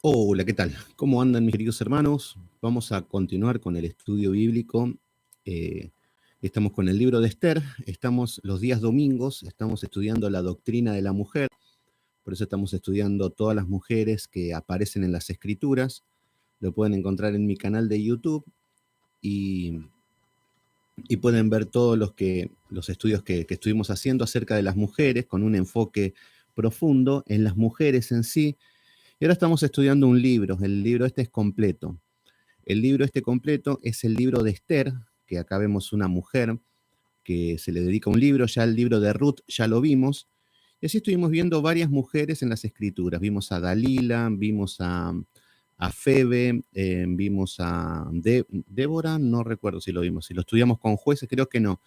Hola, ¿qué tal? ¿Cómo andan mis queridos hermanos? Vamos a continuar con el estudio bíblico. Eh, Estamos con el libro de Esther, estamos los días domingos, estamos estudiando la doctrina de la mujer, por eso estamos estudiando todas las mujeres que aparecen en las escrituras. Lo pueden encontrar en mi canal de YouTube y, y pueden ver todos los estudios que estuvimos haciendo acerca de las mujeres, con un enfoque profundo en las mujeres en sí. Y ahora estamos estudiando un libro, el libro este es completo. El libro este completo es el libro de Esther, que acá vemos una mujer que se le dedica un libro, ya el libro de Ruth ya lo vimos, y así estuvimos viendo varias mujeres en las escrituras. Vimos a Dalila, vimos a Febe, vimos a Débora, no recuerdo si lo vimos, si lo estudiamos con jueces, creo que no.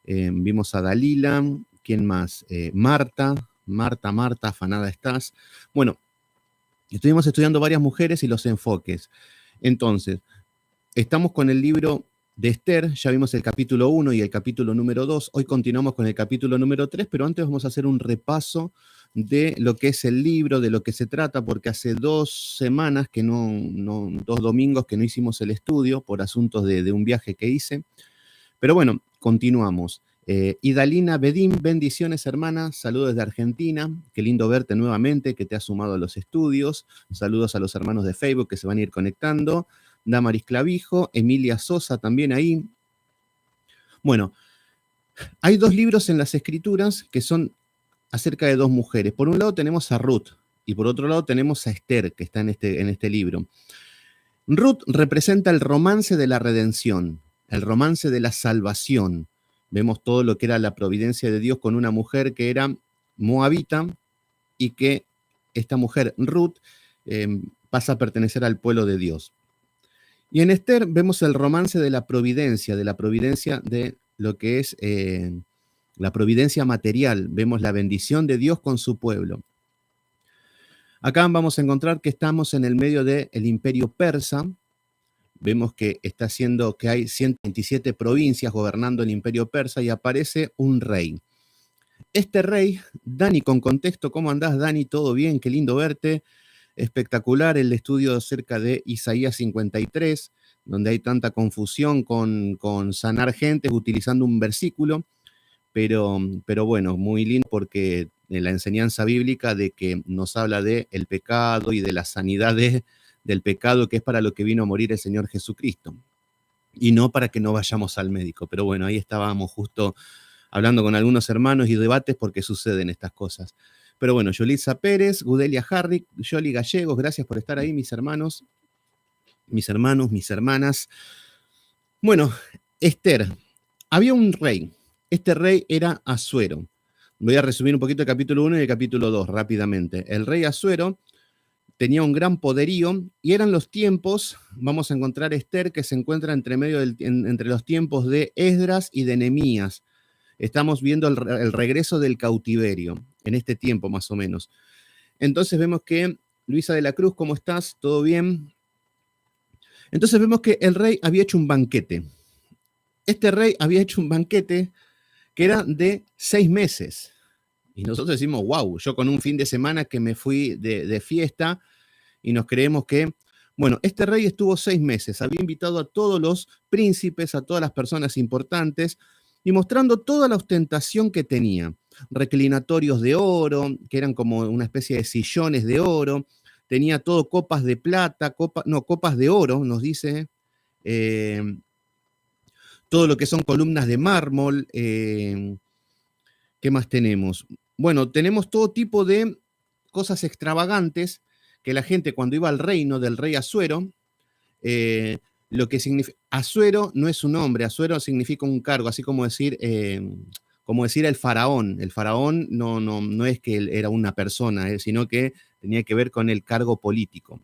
Vimos a Dalila, ¿quién más? Marta, afanada estás. Bueno, estuvimos estudiando varias mujeres y los enfoques. Entonces, estamos con el libro de Esther, ya vimos el capítulo 1 y el capítulo número 2. Hoy continuamos con el capítulo número 3, pero antes vamos a hacer un repaso de lo que es el libro, de lo que se trata, porque hace 2 semanas, dos domingos que no hicimos el estudio por asuntos de un viaje que hice. Pero bueno, continuamos. Idalina Bedim, bendiciones hermana, saludos desde Argentina, qué lindo verte nuevamente, que te has sumado a los estudios, saludos a los hermanos de Facebook que se van a ir conectando, Damaris Clavijo, Emilia Sosa también ahí. Bueno, hay 2 libros en las escrituras que son acerca de 2 mujeres. Por un lado tenemos a Ruth y por otro lado tenemos a Esther, que está en este libro. Ruth representa el romance de la redención, el romance de la salvación. Vemos todo lo que era la providencia de Dios con una mujer que era moabita y que esta mujer, Ruth, pasa a pertenecer al pueblo de Dios. Y en Esther vemos el romance de la providencia de lo que es la providencia material. Vemos la bendición de Dios con su pueblo. Acá vamos a encontrar que estamos en el medio del imperio persa. Vemos que que hay 127 provincias gobernando el imperio persa y aparece un rey. Este rey, Dani, con contexto, ¿cómo andás, Dani? ¿Todo bien? Qué lindo verte. Espectacular el estudio acerca de Isaías 53, donde hay tanta confusión con sanar gente utilizando un versículo, pero bueno, muy lindo porque la enseñanza bíblica de que nos habla de el pecado y de la sanidad del pecado, que es para lo que vino a morir el Señor Jesucristo, y no para que no vayamos al médico. Pero bueno, ahí estábamos justo hablando con algunos hermanos y debates porque suceden estas cosas. Pero bueno, Yolitza Pérez, Gudelia Harrick, Yoli Gallegos, gracias por estar ahí, mis hermanos, mis hermanas. Bueno, Esther, había un rey. Este rey era Asuero. Voy a resumir un poquito el capítulo 1 y el capítulo 2 rápidamente. El rey Asuero tenía un gran poderío y eran los tiempos, vamos a encontrar Esther que se encuentra entre los tiempos de Esdras y de Nehemías. Estamos viendo el regreso del cautiverio, en este tiempo más o menos. Entonces vemos que, Luisa de la Cruz, ¿cómo estás? ¿Todo bien? Entonces vemos que el rey había hecho un banquete. Este rey había hecho un banquete que era de 6 meses. Y nosotros decimos, wow, yo con un fin de semana que me fui de fiesta y nos creemos que, bueno, este rey estuvo 6 meses, había invitado a todos los príncipes, a todas las personas importantes, y mostrando toda la ostentación que tenía. Reclinatorios de oro, que eran como una especie de sillones de oro, tenía todo copas de plata, copas de oro, nos dice, eh, todo lo que son columnas de mármol. ¿Qué más tenemos? Bueno, tenemos todo tipo de cosas extravagantes que la gente cuando iba al reino del rey Asuero, lo que significa, Asuero no es su nombre, Asuero significa un cargo, así como decir el faraón. El faraón no es que él era una persona, sino que tenía que ver con el cargo político.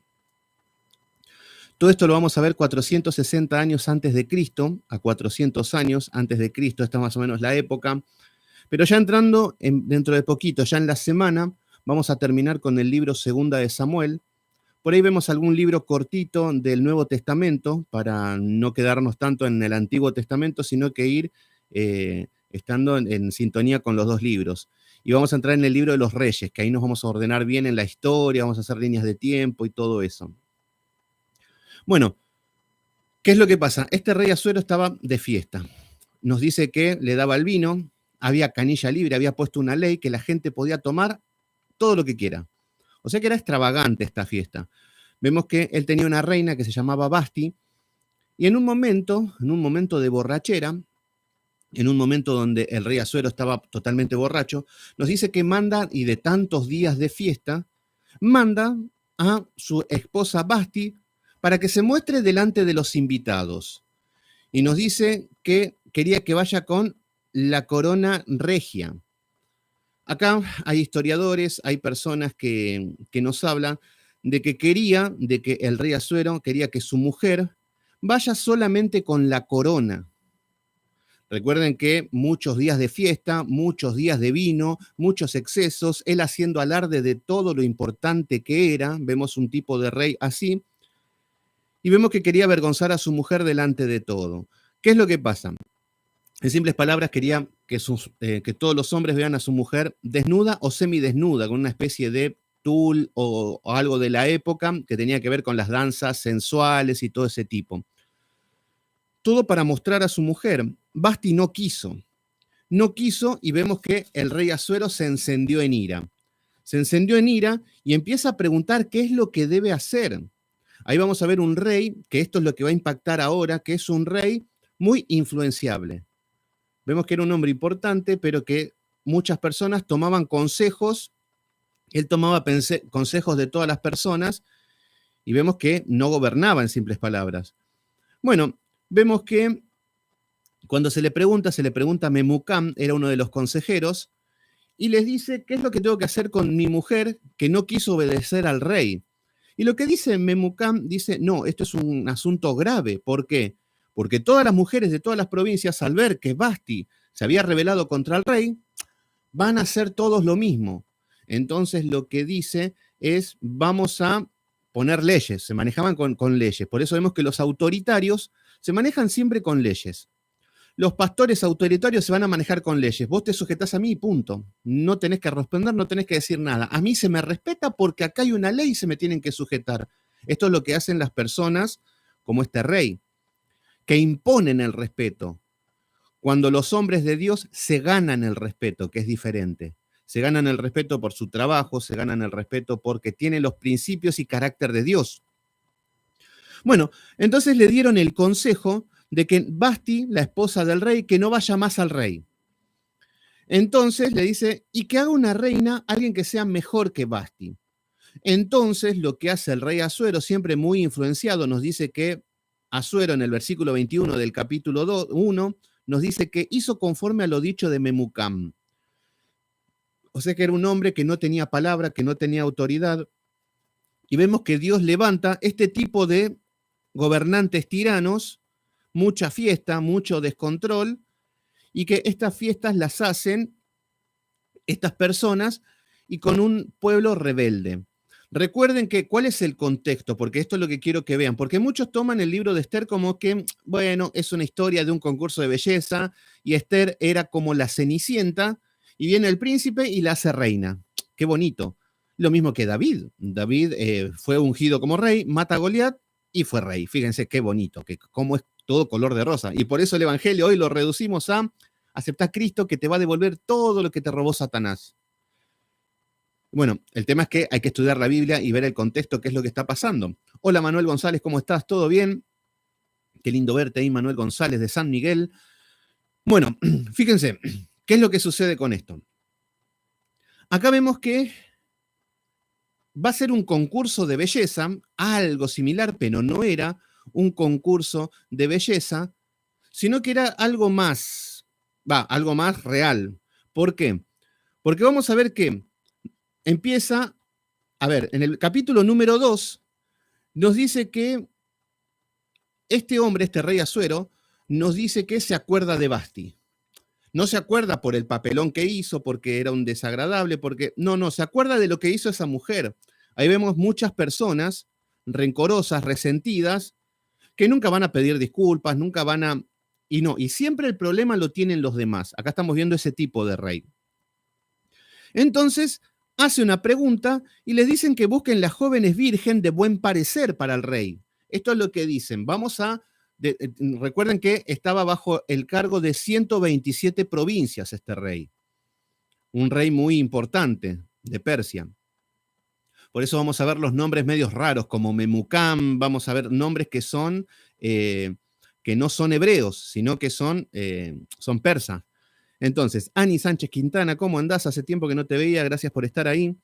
Todo esto lo vamos a ver 460 años antes de Cristo, a 400 años antes de Cristo, esta es más o menos la época. Pero ya entrando dentro de poquito, ya en la semana, vamos a terminar con el libro Segunda de Samuel. Por ahí vemos algún libro cortito del Nuevo Testamento, para no quedarnos tanto en el Antiguo Testamento, sino que ir estando en sintonía con los 2 libros. Y vamos a entrar en el libro de los reyes, que ahí nos vamos a ordenar bien en la historia, vamos a hacer líneas de tiempo y todo eso. Bueno, ¿qué es lo que pasa? Este rey Asuero estaba de fiesta. Nos dice que le daba el vino, había canilla libre, había puesto una ley que la gente podía tomar todo lo que quiera. O sea que era extravagante esta fiesta. Vemos que él tenía una reina que se llamaba Basti, y en un momento de borrachera, en un momento donde el rey Asuero estaba totalmente borracho, nos dice que manda, y de tantos días de fiesta, manda a su esposa Basti para que se muestre delante de los invitados. Y nos dice que quería que vaya con la corona regia. Acá hay historiadores, hay personas que nos hablan de que el rey Asuero quería que su mujer vaya solamente con la corona. Recuerden que muchos días de fiesta, muchos días de vino, muchos excesos, él haciendo alarde de todo lo importante que era, vemos un tipo de rey así, y vemos que quería avergonzar a su mujer delante de todo. ¿Qué es lo que pasa? En simples palabras, quería que todos los hombres vean a su mujer desnuda o semidesnuda, con una especie de tul o algo de la época que tenía que ver con las danzas sensuales y todo ese tipo. Todo para mostrar a su mujer. Basti no quiso y vemos que el rey Asuero se encendió en ira. Se encendió en ira y empieza a preguntar qué es lo que debe hacer. Ahí vamos a ver un rey, que esto es lo que va a impactar ahora, que es un rey muy influenciable. Vemos que era un hombre importante, pero que muchas personas tomaban consejos, él tomaba consejos de todas las personas y vemos que no gobernaba en simples palabras. Bueno, vemos que cuando se le pregunta a Memucán, era uno de los consejeros, y les dice, ¿qué es lo que tengo que hacer con mi mujer que no quiso obedecer al rey? Y lo que dice Memucán, dice, no, esto es un asunto grave. ¿Por qué? Porque todas las mujeres de todas las provincias, al ver que Basti se había rebelado contra el rey, van a hacer todos lo mismo. Entonces lo que dice es, vamos a poner leyes, se manejaban con leyes. Por eso vemos que los autoritarios se manejan siempre con leyes. Los pastores autoritarios se van a manejar con leyes. Vos te sujetás a mí y punto. No tenés que responder, no tenés que decir nada. A mí se me respeta porque acá hay una ley y se me tienen que sujetar. Esto es lo que hacen las personas como este rey, que imponen el respeto. Cuando los hombres de Dios se ganan el respeto, que es diferente. Se ganan el respeto por su trabajo, se ganan el respeto porque tienen los principios y carácter de Dios. Bueno, entonces le dieron el consejo de que Basti, la esposa del rey, que no vaya más al rey. Entonces le dice, y que haga una reina, alguien que sea mejor que Basti. Entonces lo que hace el rey Asuero, siempre muy influenciado, nos dice que Asuero en el versículo 21 del capítulo 1, nos dice que hizo conforme a lo dicho de Memucán. O sea que era un hombre que no tenía palabra, que no tenía autoridad. Y vemos que Dios levanta este tipo de gobernantes tiranos, mucha fiesta, mucho descontrol, y que estas fiestas las hacen estas personas y con un pueblo rebelde. Recuerden que, ¿cuál es el contexto? Porque esto es lo que quiero que vean, porque muchos toman el libro de Esther como que, bueno, es una historia de un concurso de belleza y Esther era como la cenicienta y viene el príncipe y la hace reina. Qué bonito. Lo mismo que David. David fue ungido como rey, mata a Goliat y fue rey. Fíjense qué bonito, que cómo es todo color de rosa. Y por eso el evangelio hoy lo reducimos a aceptar a Cristo que te va a devolver todo lo que te robó Satanás. Bueno, el tema es que hay que estudiar la Biblia y ver el contexto, qué es lo que está pasando. Hola Manuel González, ¿cómo estás? ¿Todo bien? Qué lindo verte ahí, Manuel González de San Miguel. Bueno, fíjense, ¿qué es lo que sucede con esto? Acá vemos que va a ser un concurso de belleza, algo similar, pero no era un concurso de belleza, sino que era algo más, algo más real. ¿Por qué? Porque vamos a ver que empieza, a ver, en el capítulo número 2, nos dice que este hombre, este rey Asuero, nos dice que se acuerda de Basti. No se acuerda por el papelón que hizo, porque era un desagradable, porque no, se acuerda de lo que hizo esa mujer. Ahí vemos muchas personas rencorosas, resentidas, que nunca van a pedir disculpas, nunca van a... Y siempre el problema lo tienen los demás. Acá estamos viendo ese tipo de rey. Entonces hace una pregunta y les dicen que busquen las jóvenes virgen de buen parecer para el rey. Esto es lo que dicen. Recuerden que estaba bajo el cargo de 127 provincias este rey. Un rey muy importante de Persia. Por eso vamos a ver los nombres medios raros, como Memucán, vamos a ver nombres que no son hebreos, sino que son persas. Entonces, Ani Sánchez Quintana, ¿cómo andás? Hace tiempo que no te veía, gracias por estar ahí.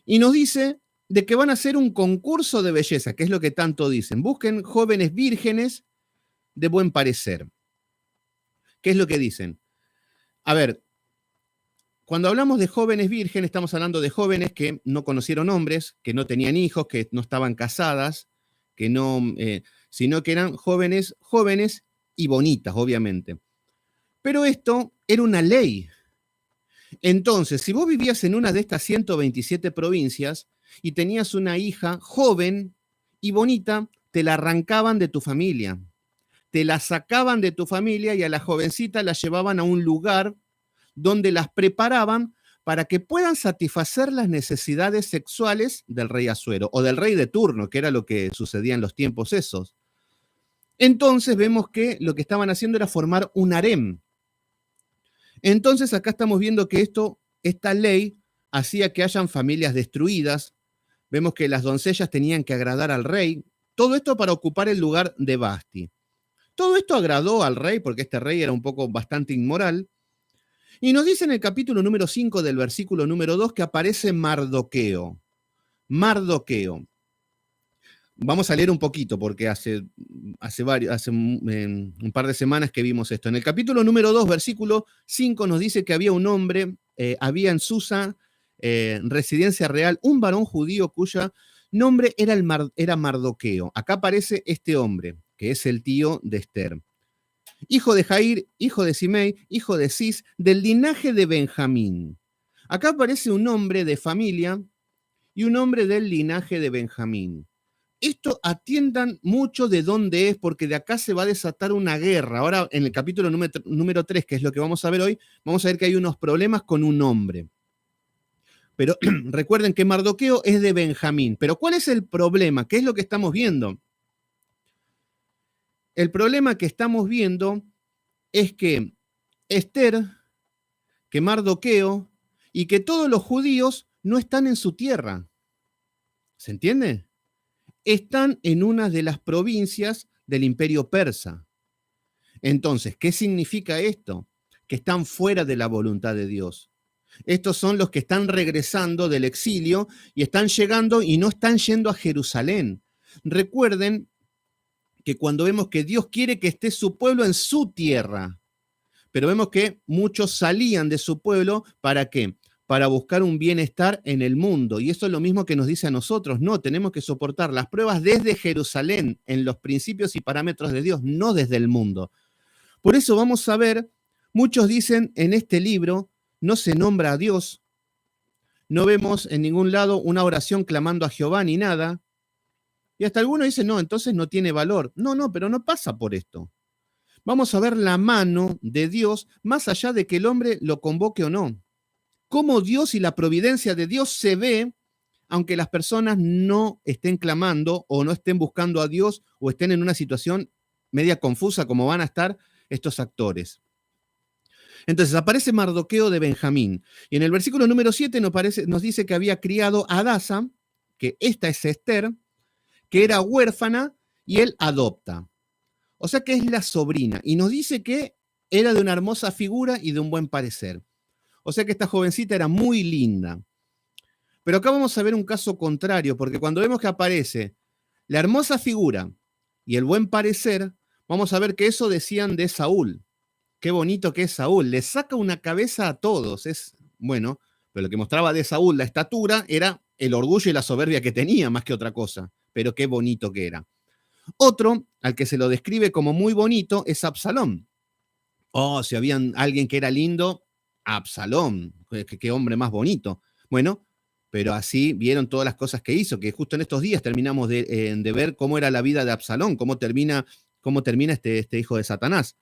Y nos dice de que van a hacer un concurso de belleza, que es lo que tanto dicen. Busquen jóvenes vírgenes de buen parecer. ¿Qué es lo que dicen? A ver, cuando hablamos de jóvenes vírgenes, estamos hablando de jóvenes que no conocieron hombres, que no tenían hijos, que no estaban casadas, sino que eran jóvenes y bonitas, obviamente. Pero esto era una ley. Entonces, si vos vivías en una de estas 127 provincias y tenías una hija joven y bonita, te la arrancaban de tu familia. Te la sacaban de tu familia y a la jovencita la llevaban a un lugar donde las preparaban para que puedan satisfacer las necesidades sexuales del rey Asuero o del rey de turno, que era lo que sucedía en los tiempos esos. Entonces vemos que lo que estaban haciendo era formar un harem. Entonces acá estamos viendo que esta ley hacía que hayan familias destruidas. Vemos que las doncellas tenían que agradar al rey. Todo esto para ocupar el lugar de Basti. Todo esto agradó al rey porque este rey era un poco bastante inmoral. Y nos dice en el capítulo número 5 del versículo número 2 que aparece Mardoqueo. Mardoqueo. Vamos a leer un poquito porque hace un par de semanas que vimos esto. En el capítulo número 2, versículo 5, nos dice que había un hombre, había en Susa, residencia real, un varón judío cuya nombre era Mardoqueo. Acá aparece este hombre, que es el tío de Esther. Hijo de Jair, hijo de Simei, hijo de Cis, del linaje de Benjamín. Acá aparece un hombre de familia y un hombre del linaje de Benjamín. Esto atiendan mucho de dónde es, porque de acá se va a desatar una guerra. Ahora, en el capítulo número 3, que es lo que vamos a ver hoy, vamos a ver que hay unos problemas con un hombre. Pero recuerden que Mardoqueo es de Benjamín. Pero ¿cuál es el problema? ¿Qué es lo que estamos viendo? El problema que estamos viendo es que Esther, que Mardoqueo y que todos los judíos no están en su tierra. ¿Se entiende? Están en una de las provincias del imperio persa. Entonces, ¿qué significa esto? Que están fuera de la voluntad de Dios. Estos son los que están regresando del exilio y están llegando y no están yendo a Jerusalén. Recuerden que cuando vemos que Dios quiere que esté su pueblo en su tierra, pero vemos que muchos salían de su pueblo, ¿para qué? Para buscar un bienestar en el mundo. Y eso es lo mismo que nos dice a nosotros. No, tenemos que soportar las pruebas desde Jerusalén, en los principios y parámetros de Dios, no desde el mundo. Por eso vamos a ver, muchos dicen en este libro, no se nombra a Dios, no vemos en ningún lado una oración clamando a Jehová ni nada. Y hasta algunos dicen, no, entonces no tiene valor. No, pero no pasa por esto. Vamos a ver la mano de Dios más allá de que el hombre lo convoque o no. Cómo Dios y la providencia de Dios se ve, aunque las personas no estén clamando o no estén buscando a Dios o estén en una situación media confusa como van a estar estos actores. Entonces aparece Mardoqueo de Benjamín. Y en el versículo número 7 nos dice que había criado a Adasa, que esta es Esther, que era huérfana y él adopta. O sea que es la sobrina. Y nos dice que era de una hermosa figura y de un buen parecer. O sea que esta jovencita era muy linda. Pero acá vamos a ver un caso contrario, porque cuando vemos que aparece la hermosa figura y el buen parecer, vamos a ver que eso decían de Saúl. Qué bonito que es Saúl. Le saca una cabeza a todos. Es bueno, pero lo que mostraba de Saúl, la estatura, era el orgullo y la soberbia que tenía, más que otra cosa. Pero qué bonito que era. Otro, al que se lo describe como muy bonito, es Absalón. Oh, si había alguien que era lindo, Absalón. Qué hombre más bonito. Bueno, pero así vieron todas las cosas que hizo, que justo en estos días terminamos de ver cómo era la vida de Absalón, cómo termina este hijo de Satanás.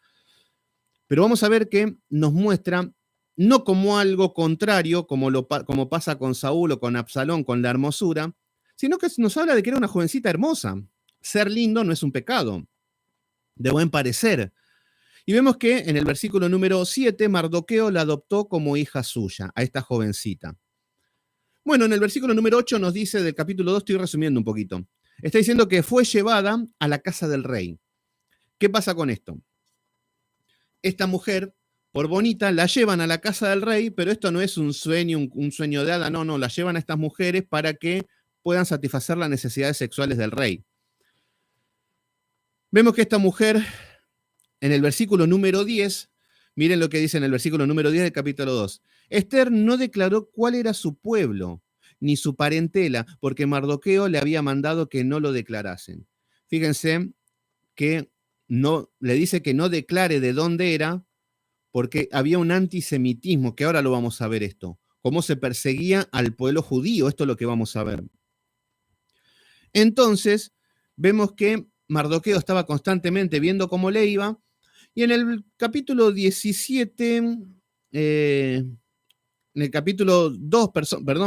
Pero vamos a ver que nos muestra no como algo contrario, como pasa con Saúl o con Absalón, con la hermosura, sino que nos habla de que era una jovencita hermosa. Ser lindo no es un pecado, de buen parecer. Y vemos que en el versículo número 7, Mardoqueo la adoptó como hija suya, a esta jovencita. Bueno, en el versículo número 8 nos dice del capítulo 2, estoy resumiendo un poquito. Está diciendo que fue llevada a la casa del rey. ¿Qué pasa con esto? Esta mujer, por bonita, la llevan a la casa del rey, pero esto no es un sueño, un sueño de hada, no, la llevan a estas mujeres para que puedan satisfacer las necesidades sexuales del rey. Vemos que esta mujer, en el versículo número 10, miren lo que dice en el versículo número 10 del capítulo 2. Esther no declaró cuál era su pueblo, ni su parentela, porque Mardoqueo le había mandado que no lo declarasen. Fíjense que no, le dice que no declare de dónde era, porque había un antisemitismo, que ahora lo vamos a ver esto, cómo se perseguía al pueblo judío, esto es lo que vamos a ver. Entonces, vemos que Mardoqueo estaba constantemente viendo cómo le iba, y en el capítulo 17, en el capítulo 2,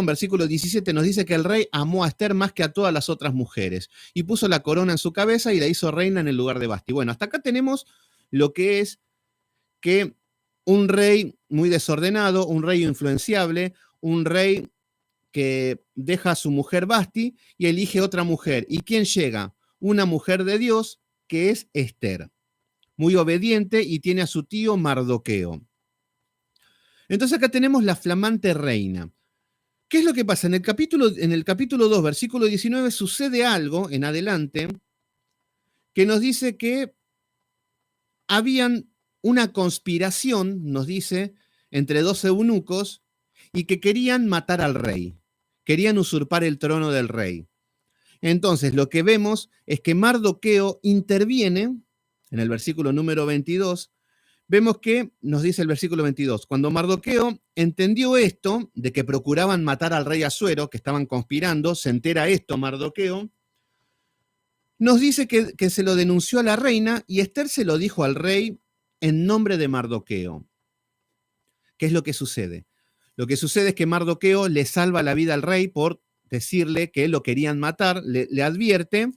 versículo 17, nos dice que el rey amó a Esther más que a todas las otras mujeres, y puso la corona en su cabeza y la hizo reina en el lugar de Basti. Bueno, hasta acá tenemos lo que es que un rey muy desordenado, un rey influenciable, un rey que deja a su mujer Basti y elige otra mujer. ¿Y quién llega? Una mujer de Dios que es Esther, muy obediente y tiene a su tío Mardoqueo. Entonces acá tenemos la flamante reina. ¿Qué es lo que pasa? En el capítulo 2, versículo 19, sucede algo en adelante que nos dice que habían una conspiración, nos dice, entre dos eunucos y que querían matar al rey, querían usurpar el trono del rey. Entonces, lo que vemos es que Mardoqueo interviene, en el versículo número 22, vemos que nos dice el versículo 22, cuando Mardoqueo entendió esto, de que procuraban matar al rey Asuero, que estaban conspirando, se entera esto Mardoqueo, nos dice que se lo denunció a la reina y Esther se lo dijo al rey en nombre de Mardoqueo. ¿Qué es lo que sucede? Lo que sucede es que Mardoqueo le salva la vida al rey por decirle que lo querían matar, le advierte,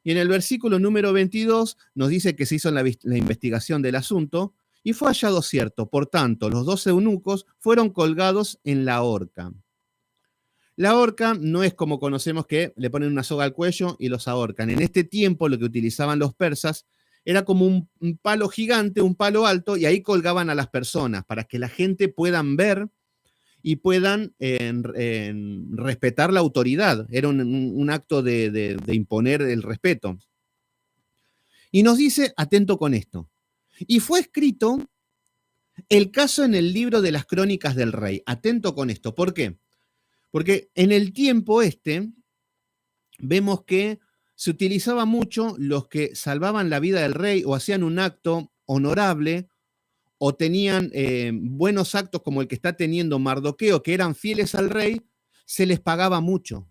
y en el versículo número 22 nos dice que se hizo la investigación del asunto y fue hallado cierto. Por tanto, los dos eunucos fueron colgados en la horca. La horca no es como conocemos que le ponen una soga al cuello y los ahorcan. En este tiempo lo que utilizaban los persas era como un palo gigante, un palo alto, y ahí colgaban a las personas para que la gente puedan ver y puedan respetar la autoridad. Era un acto de imponer el respeto. Y nos dice, atento con esto, y fue escrito el caso en el libro de las crónicas del rey. Atento con esto, ¿por qué? Porque en el tiempo vemos que se utilizaba mucho los que salvaban la vida del rey o hacían un acto honorable o tenían buenos actos como el que está teniendo Mardoqueo, que eran fieles al rey, se les pagaba mucho.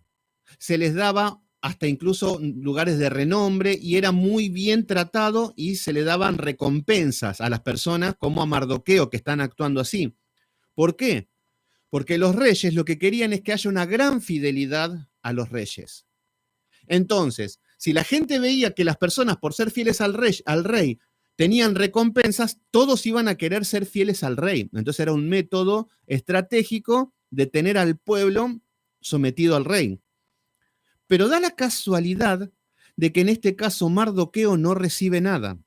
Se les daba hasta incluso lugares de renombre y era muy bien tratado y se le daban recompensas a las personas como a Mardoqueo que están actuando así. ¿Por qué? Porque los reyes lo que querían es que haya una gran fidelidad a los reyes. Entonces, si la gente veía que las personas por ser fieles al rey tenían recompensas, todos iban a querer ser fieles al rey. Entonces era un método estratégico de tener al pueblo sometido al rey. Pero da la casualidad de que en este caso Mardoqueo no recibe nada.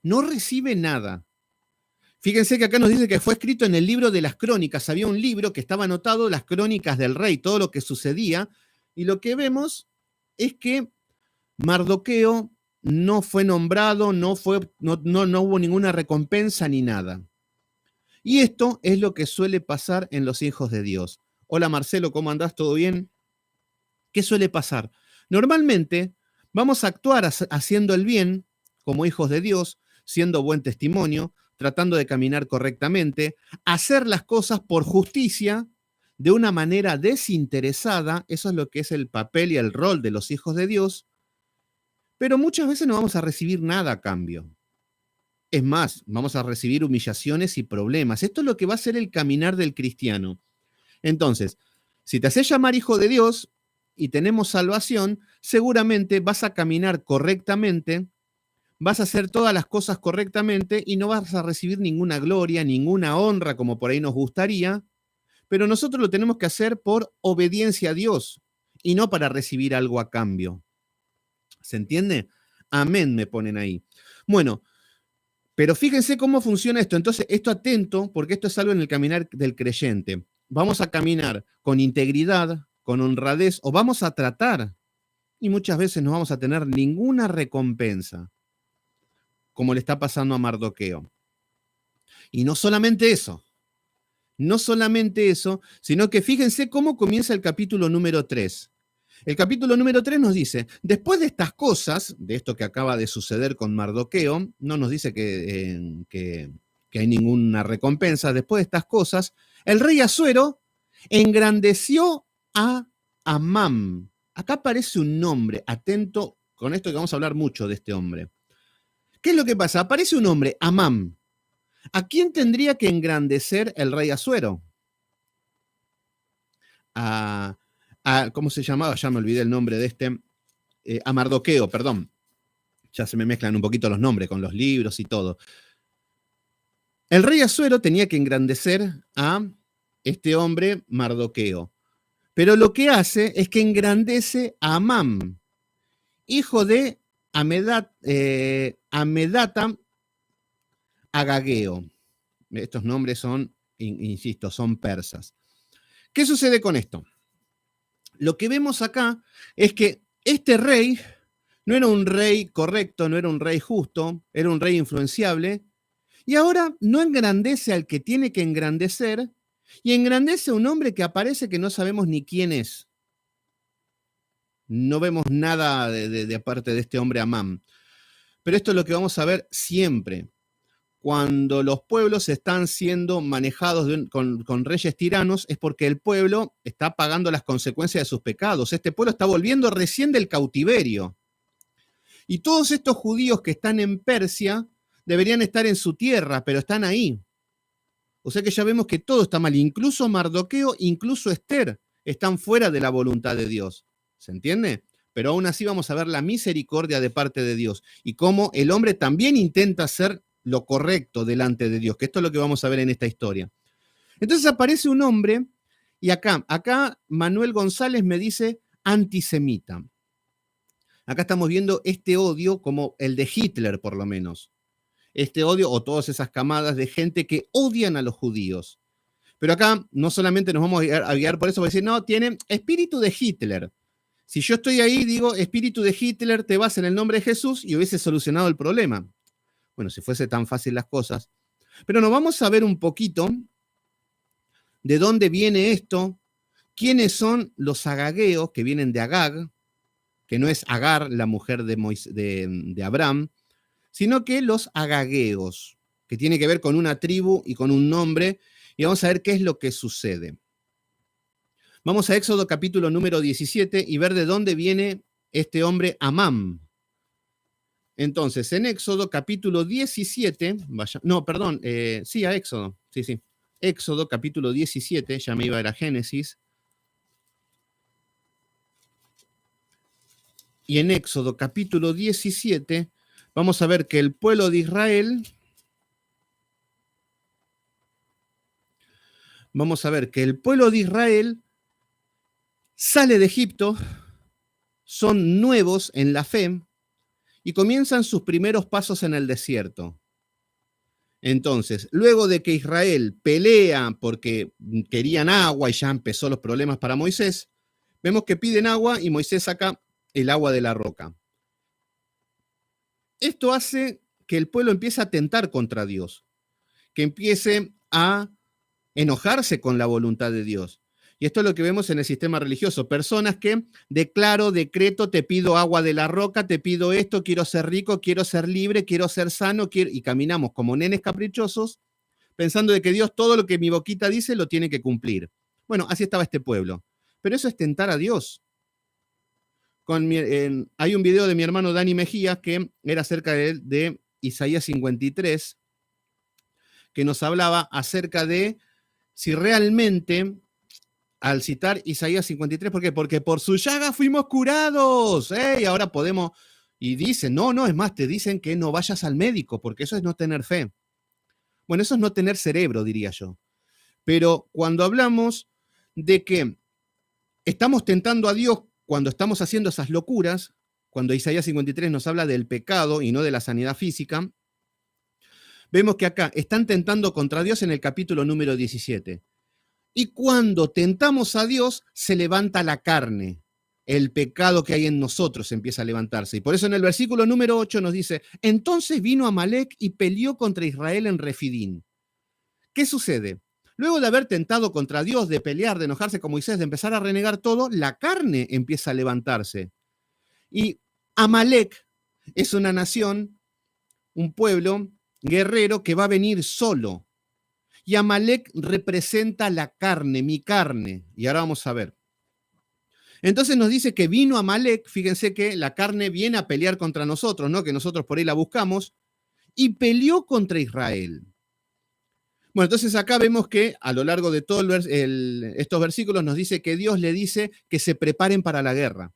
No recibe nada. Fíjense que acá nos dice que fue escrito en el libro de las crónicas. Había un libro que estaba anotado, las crónicas del rey, todo lo que sucedía. Y lo que vemos es que Mardoqueo no fue nombrado, no hubo ninguna recompensa ni nada. Y esto es lo que suele pasar en los hijos de Dios. Hola Marcelo, ¿cómo andás? ¿Todo bien? ¿Qué suele pasar? Normalmente vamos a actuar haciendo el bien como hijos de Dios, siendo buen testimonio, tratando de caminar correctamente, hacer las cosas por justicia, de una manera desinteresada. Eso es lo que es el papel y el rol de los hijos de Dios, pero muchas veces no vamos a recibir nada a cambio. Es más, vamos a recibir humillaciones y problemas. Esto es lo que va a ser el caminar del cristiano. Entonces, si te haces llamar hijo de Dios y tenemos salvación, seguramente vas a caminar correctamente, vas a hacer todas las cosas correctamente y no vas a recibir ninguna gloria, ninguna honra como por ahí nos gustaría, pero nosotros lo tenemos que hacer por obediencia a Dios y no para recibir algo a cambio. ¿Se entiende? Amén, me ponen ahí. Bueno, pero fíjense cómo funciona esto. Entonces, esto atento, porque esto es algo en el caminar del creyente. Vamos a caminar con integridad, con honradez, o vamos a tratar, y muchas veces no vamos a tener ninguna recompensa, como le está pasando a Mardoqueo. Y no solamente eso, sino que fíjense cómo comienza el capítulo número 3. El capítulo número 3 nos dice, después de estas cosas, de esto que acaba de suceder con Mardoqueo, no nos dice que hay ninguna recompensa, después de estas cosas, el rey Asuero engrandeció a Amán. Acá aparece un nombre, atento con esto que vamos a hablar mucho de este hombre. ¿Qué es lo que pasa? Aparece un hombre, Amán. ¿A quién tendría que engrandecer el rey Asuero? ¿Cómo se llamaba? Ya me olvidé el nombre de este. A Mardoqueo, perdón. Ya se me mezclan un poquito los nombres con los libros y todo. El rey Asuero tenía que engrandecer a este hombre Mardoqueo. Pero lo que hace es que engrandece a Amán, hijo de Amedata Agageo. Estos nombres son, insisto, son persas. ¿Qué sucede con esto? Lo que vemos acá es que este rey no era un rey correcto, no era un rey justo, era un rey influenciable, y ahora no engrandece al que tiene que engrandecer, y engrandece a un hombre que aparece que no sabemos ni quién es. No vemos nada de parte de este hombre Amán. Pero esto es lo que vamos a ver siempre. Cuando los pueblos están siendo manejados con reyes tiranos, es porque el pueblo está pagando las consecuencias de sus pecados. Este pueblo está volviendo recién del cautiverio. Y todos estos judíos que están en Persia deberían estar en su tierra, pero están ahí. O sea que ya vemos que todo está mal. Incluso Mardoqueo, incluso Esther, están fuera de la voluntad de Dios. ¿Se entiende? Pero aún así vamos a ver la misericordia de parte de Dios y cómo el hombre también intenta hacer lo correcto delante de Dios, que esto es lo que vamos a ver en esta historia. Entonces aparece un hombre y acá Manuel González me dice antisemita. Acá estamos viendo este odio como el de Hitler, por lo menos. Este odio o todas esas camadas de gente que odian a los judíos. Pero acá no solamente nos vamos a guiar por eso, para decir, no, tienen espíritu de Hitler. Si yo estoy ahí, digo, espíritu de Hitler, te vas en el nombre de Jesús y hubiese solucionado el problema. Bueno, si fuese tan fácil las cosas. Pero nos vamos a ver un poquito de dónde viene esto, quiénes son los agagueos que vienen de Agag, que no es Agar, la mujer de Abraham, sino que los agagueos, que tiene que ver con una tribu y con un nombre, y vamos a ver qué es lo que sucede. Vamos a Éxodo capítulo número 17 y ver de dónde viene este hombre Amán. Entonces, en Éxodo capítulo 17, a Éxodo, sí. Éxodo capítulo 17, ya me iba a ir a Génesis. Y en Éxodo capítulo 17 vamos a ver que el pueblo de Israel, sale de Egipto, son nuevos en la fe y comienzan sus primeros pasos en el desierto. Entonces, luego de que Israel pelea porque querían agua y ya empezó los problemas para Moisés, vemos que piden agua y Moisés saca el agua de la roca. Esto hace que el pueblo empiece a tentar contra Dios, que empiece a enojarse con la voluntad de Dios. Y esto es lo que vemos en el sistema religioso. Personas que declaro, decreto, te pido agua de la roca, te pido esto, quiero ser rico, quiero ser libre, quiero ser sano, y caminamos como nenes caprichosos, pensando de que Dios todo lo que mi boquita dice lo tiene que cumplir. Bueno, así estaba este pueblo. Pero eso es tentar a Dios. Hay un video de mi hermano Dani Mejía que era acerca de Isaías 53, que nos hablaba acerca de si realmente, al citar Isaías 53, ¿por qué? Porque por su llaga fuimos curados, y ahora podemos, y dicen, no, es más, te dicen que no vayas al médico, porque eso es no tener fe. Bueno, eso es no tener cerebro, diría yo. Pero cuando hablamos de que estamos tentando a Dios cuando estamos haciendo esas locuras, cuando Isaías 53 nos habla del pecado y no de la sanidad física, vemos que acá están tentando contra Dios en el capítulo número 17. Y cuando tentamos a Dios, se levanta la carne. El pecado que hay en nosotros empieza a levantarse. Y por eso en el versículo número 8 nos dice, entonces vino Amalek y peleó contra Israel en Refidín. ¿Qué sucede? Luego de haber tentado contra Dios, de pelear, de enojarse con Moisés, de empezar a renegar todo, la carne empieza a levantarse. Y Amalek es una nación, un pueblo guerrero que va a venir solo. Y Amalek representa la carne, mi carne. Y ahora vamos a ver. Entonces nos dice que vino Amalek, fíjense que la carne viene a pelear contra nosotros, ¿no? Que nosotros por ahí la buscamos, y peleó contra Israel. Bueno, entonces acá vemos que a lo largo de todos estos versículos nos dice que Dios le dice que se preparen para la guerra.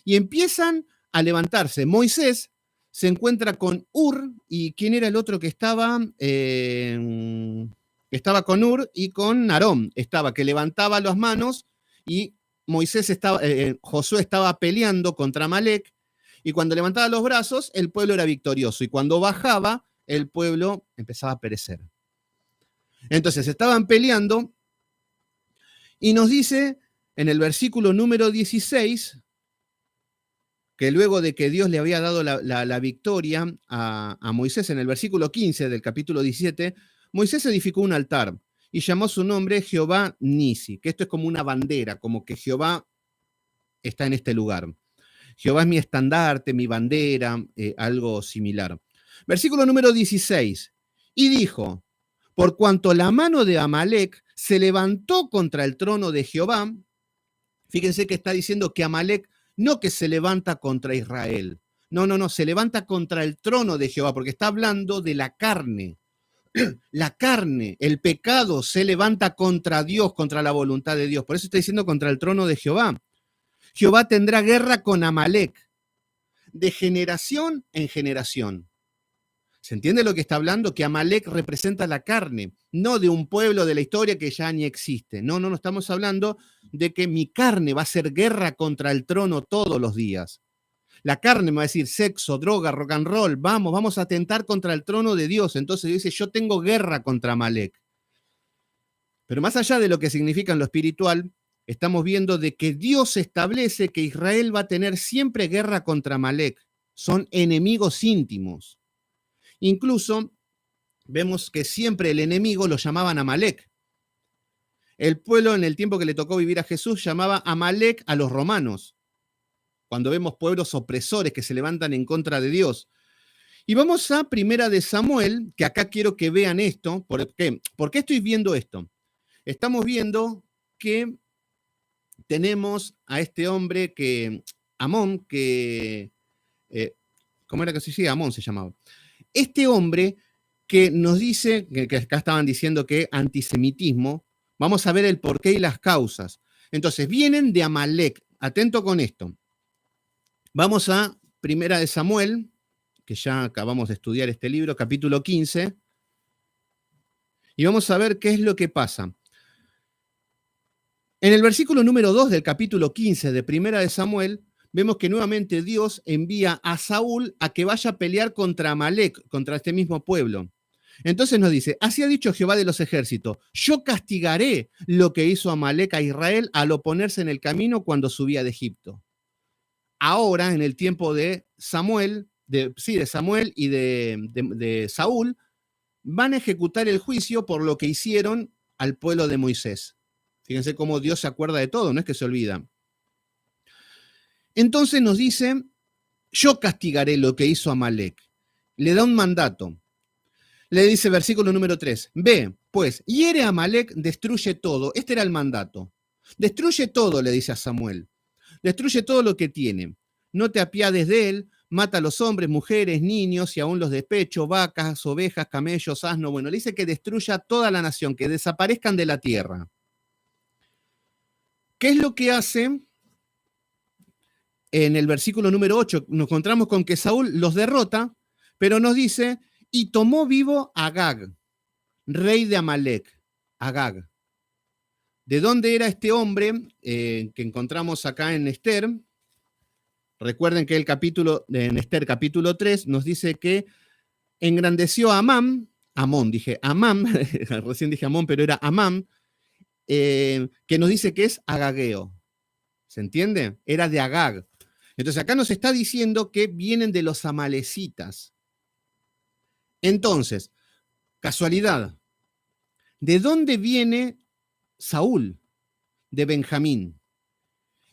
Y empiezan a levantarse. Moisés se encuentra con Ur, y ¿quién era el otro que estaba? Estaba con Ur y con Aarón. Estaba que levantaba las manos y Josué estaba peleando contra Amalek, y cuando levantaba los brazos, el pueblo era victorioso, y cuando bajaba, el pueblo empezaba a perecer. Entonces estaban peleando, y nos dice en el versículo número 16, que luego de que Dios le había dado la victoria a Moisés, en el versículo 15 del capítulo 17, Moisés edificó un altar y llamó su nombre Jehová Nisi, que esto es como una bandera, como que Jehová está en este lugar. Jehová es mi estandarte, mi bandera, algo similar. Versículo número 16. Y dijo, por cuanto la mano de Amalek se levantó contra el trono de Jehová, fíjense que está diciendo que Amalek no que se levanta contra Israel, no, se levanta contra el trono de Jehová, porque está hablando de la carne. La carne, el pecado se levanta contra Dios, contra la voluntad de Dios. Por eso está diciendo contra el trono de Jehová. Jehová tendrá guerra con Amalek, de generación en generación. ¿Se entiende lo que está hablando? Que Amalek representa la carne, no de un pueblo de la historia que ya ni existe. No, estamos hablando de que mi carne va a hacer guerra contra el trono todos los días. La carne me va a decir sexo, droga, rock and roll, vamos a atentar contra el trono de Dios. Entonces dice, yo tengo guerra contra Amalek. Pero más allá de lo que significa en lo espiritual, estamos viendo de que Dios establece que Israel va a tener siempre guerra contra Amalek. Son enemigos íntimos. Incluso vemos que siempre el enemigo lo llamaban Amalek. El pueblo en el tiempo que le tocó vivir a Jesús llamaba Amalek a los romanos. Cuando vemos pueblos opresores que se levantan en contra de Dios. Y vamos a Primera de Samuel, que acá quiero que vean esto. ¿Por qué? ¿Por qué estoy viendo esto? Estamos viendo que tenemos a este hombre Amón, ¿cómo era que se decía? Amón se llamaba. Este hombre que nos dice, que acá estaban diciendo que antisemitismo, vamos a ver el porqué y las causas. Entonces, vienen de Amalek. Atento con esto. Vamos a Primera de Samuel, que ya acabamos de estudiar este libro, capítulo 15, y vamos a ver qué es lo que pasa. En el versículo número 2 del capítulo 15 de Primera de Samuel, vemos que nuevamente Dios envía a Saúl a que vaya a pelear contra Amalek, contra este mismo pueblo. Entonces nos dice, así ha dicho Jehová de los ejércitos, yo castigaré lo que hizo Amalek a Israel al oponerse en el camino cuando subía de Egipto. Ahora, en el tiempo de Samuel, de Samuel y de Saúl, van a ejecutar el juicio por lo que hicieron al pueblo de Moisés. Fíjense cómo Dios se acuerda de todo, no es que se olvida. Entonces nos dice, yo castigaré lo que hizo Amalek. Le da un mandato. Le dice versículo número 3, ve, pues, hiere a Amalek, destruye todo. Este era el mandato. Destruye todo, le dice a Samuel. Destruye todo lo que tiene. No te apiades de él, mata a los hombres, mujeres, niños y aún los de pecho, vacas, ovejas, camellos, asno. Bueno, le dice que destruya toda la nación, que desaparezcan de la tierra. ¿Qué es lo que hace? En el versículo número 8 nos encontramos con que Saúl los derrota, pero nos dice, y tomó vivo a Agag, rey de Amalek. Agag. ¿De dónde era este hombre que encontramos acá en Esther? Recuerden que el capítulo, en Esther capítulo 3, nos dice que engrandeció a Amán, recién dije Amón, pero era Amán, que nos dice que es agageo. ¿Se entiende? Era de Agag. Entonces acá nos está diciendo que vienen de los amalecitas. Entonces, casualidad, ¿de dónde viene Saúl? De Benjamín.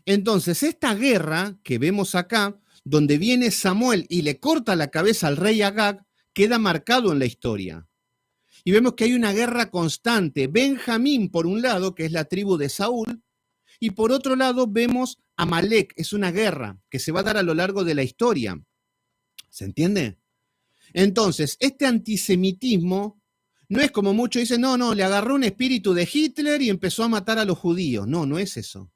Entonces, esta guerra que vemos acá, donde viene Samuel y le corta la cabeza al rey Agag, queda marcado en la historia. Y vemos que hay una guerra constante. Benjamín, por un lado, que es la tribu de Saúl, y por otro lado vemos Amalek, es una guerra que se va a dar a lo largo de la historia. ¿Se entiende? Entonces, este antisemitismo no es como muchos dicen, no, le agarró un espíritu de Hitler y empezó a matar a los judíos. No, no es eso.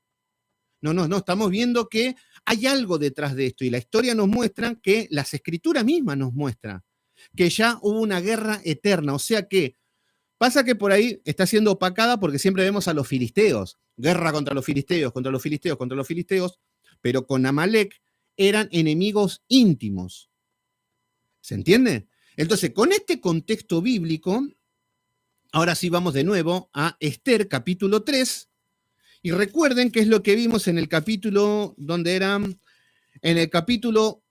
No, estamos viendo que hay algo detrás de esto y la historia nos muestra que las escrituras mismas nos muestran que ya hubo una guerra eterna, o sea que pasa que por ahí está siendo opacada porque siempre vemos a los filisteos, guerra contra los filisteos, contra los filisteos, contra los filisteos, pero con Amalek eran enemigos íntimos. ¿Se entiende? Entonces, con este contexto bíblico, ahora sí vamos de nuevo a Esther capítulo 3, y recuerden qué es lo que vimos en el capítulo, donde eran, en el capítulo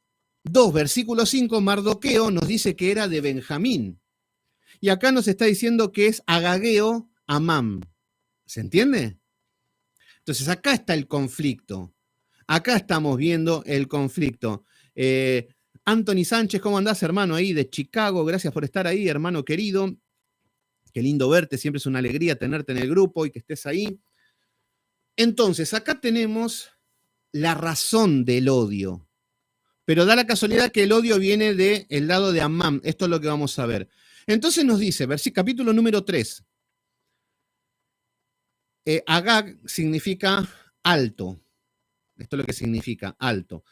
2, versículo 5, Mardoqueo nos dice que era de Benjamín. Y acá nos está diciendo que es agageo Amán. ¿Se entiende? Entonces acá está el conflicto. Acá estamos viendo el conflicto. Anthony Sánchez, ¿cómo andás, hermano, ahí de Chicago? Gracias por estar ahí, hermano querido. Qué lindo verte, siempre es una alegría tenerte en el grupo y que estés ahí. Entonces, acá tenemos la razón del odio. Pero da la casualidad que el odio viene del lado de Amán. Esto es lo que vamos a ver. Entonces nos dice, capítulo número 3. Agag significa alto. Esto es lo que significa alto.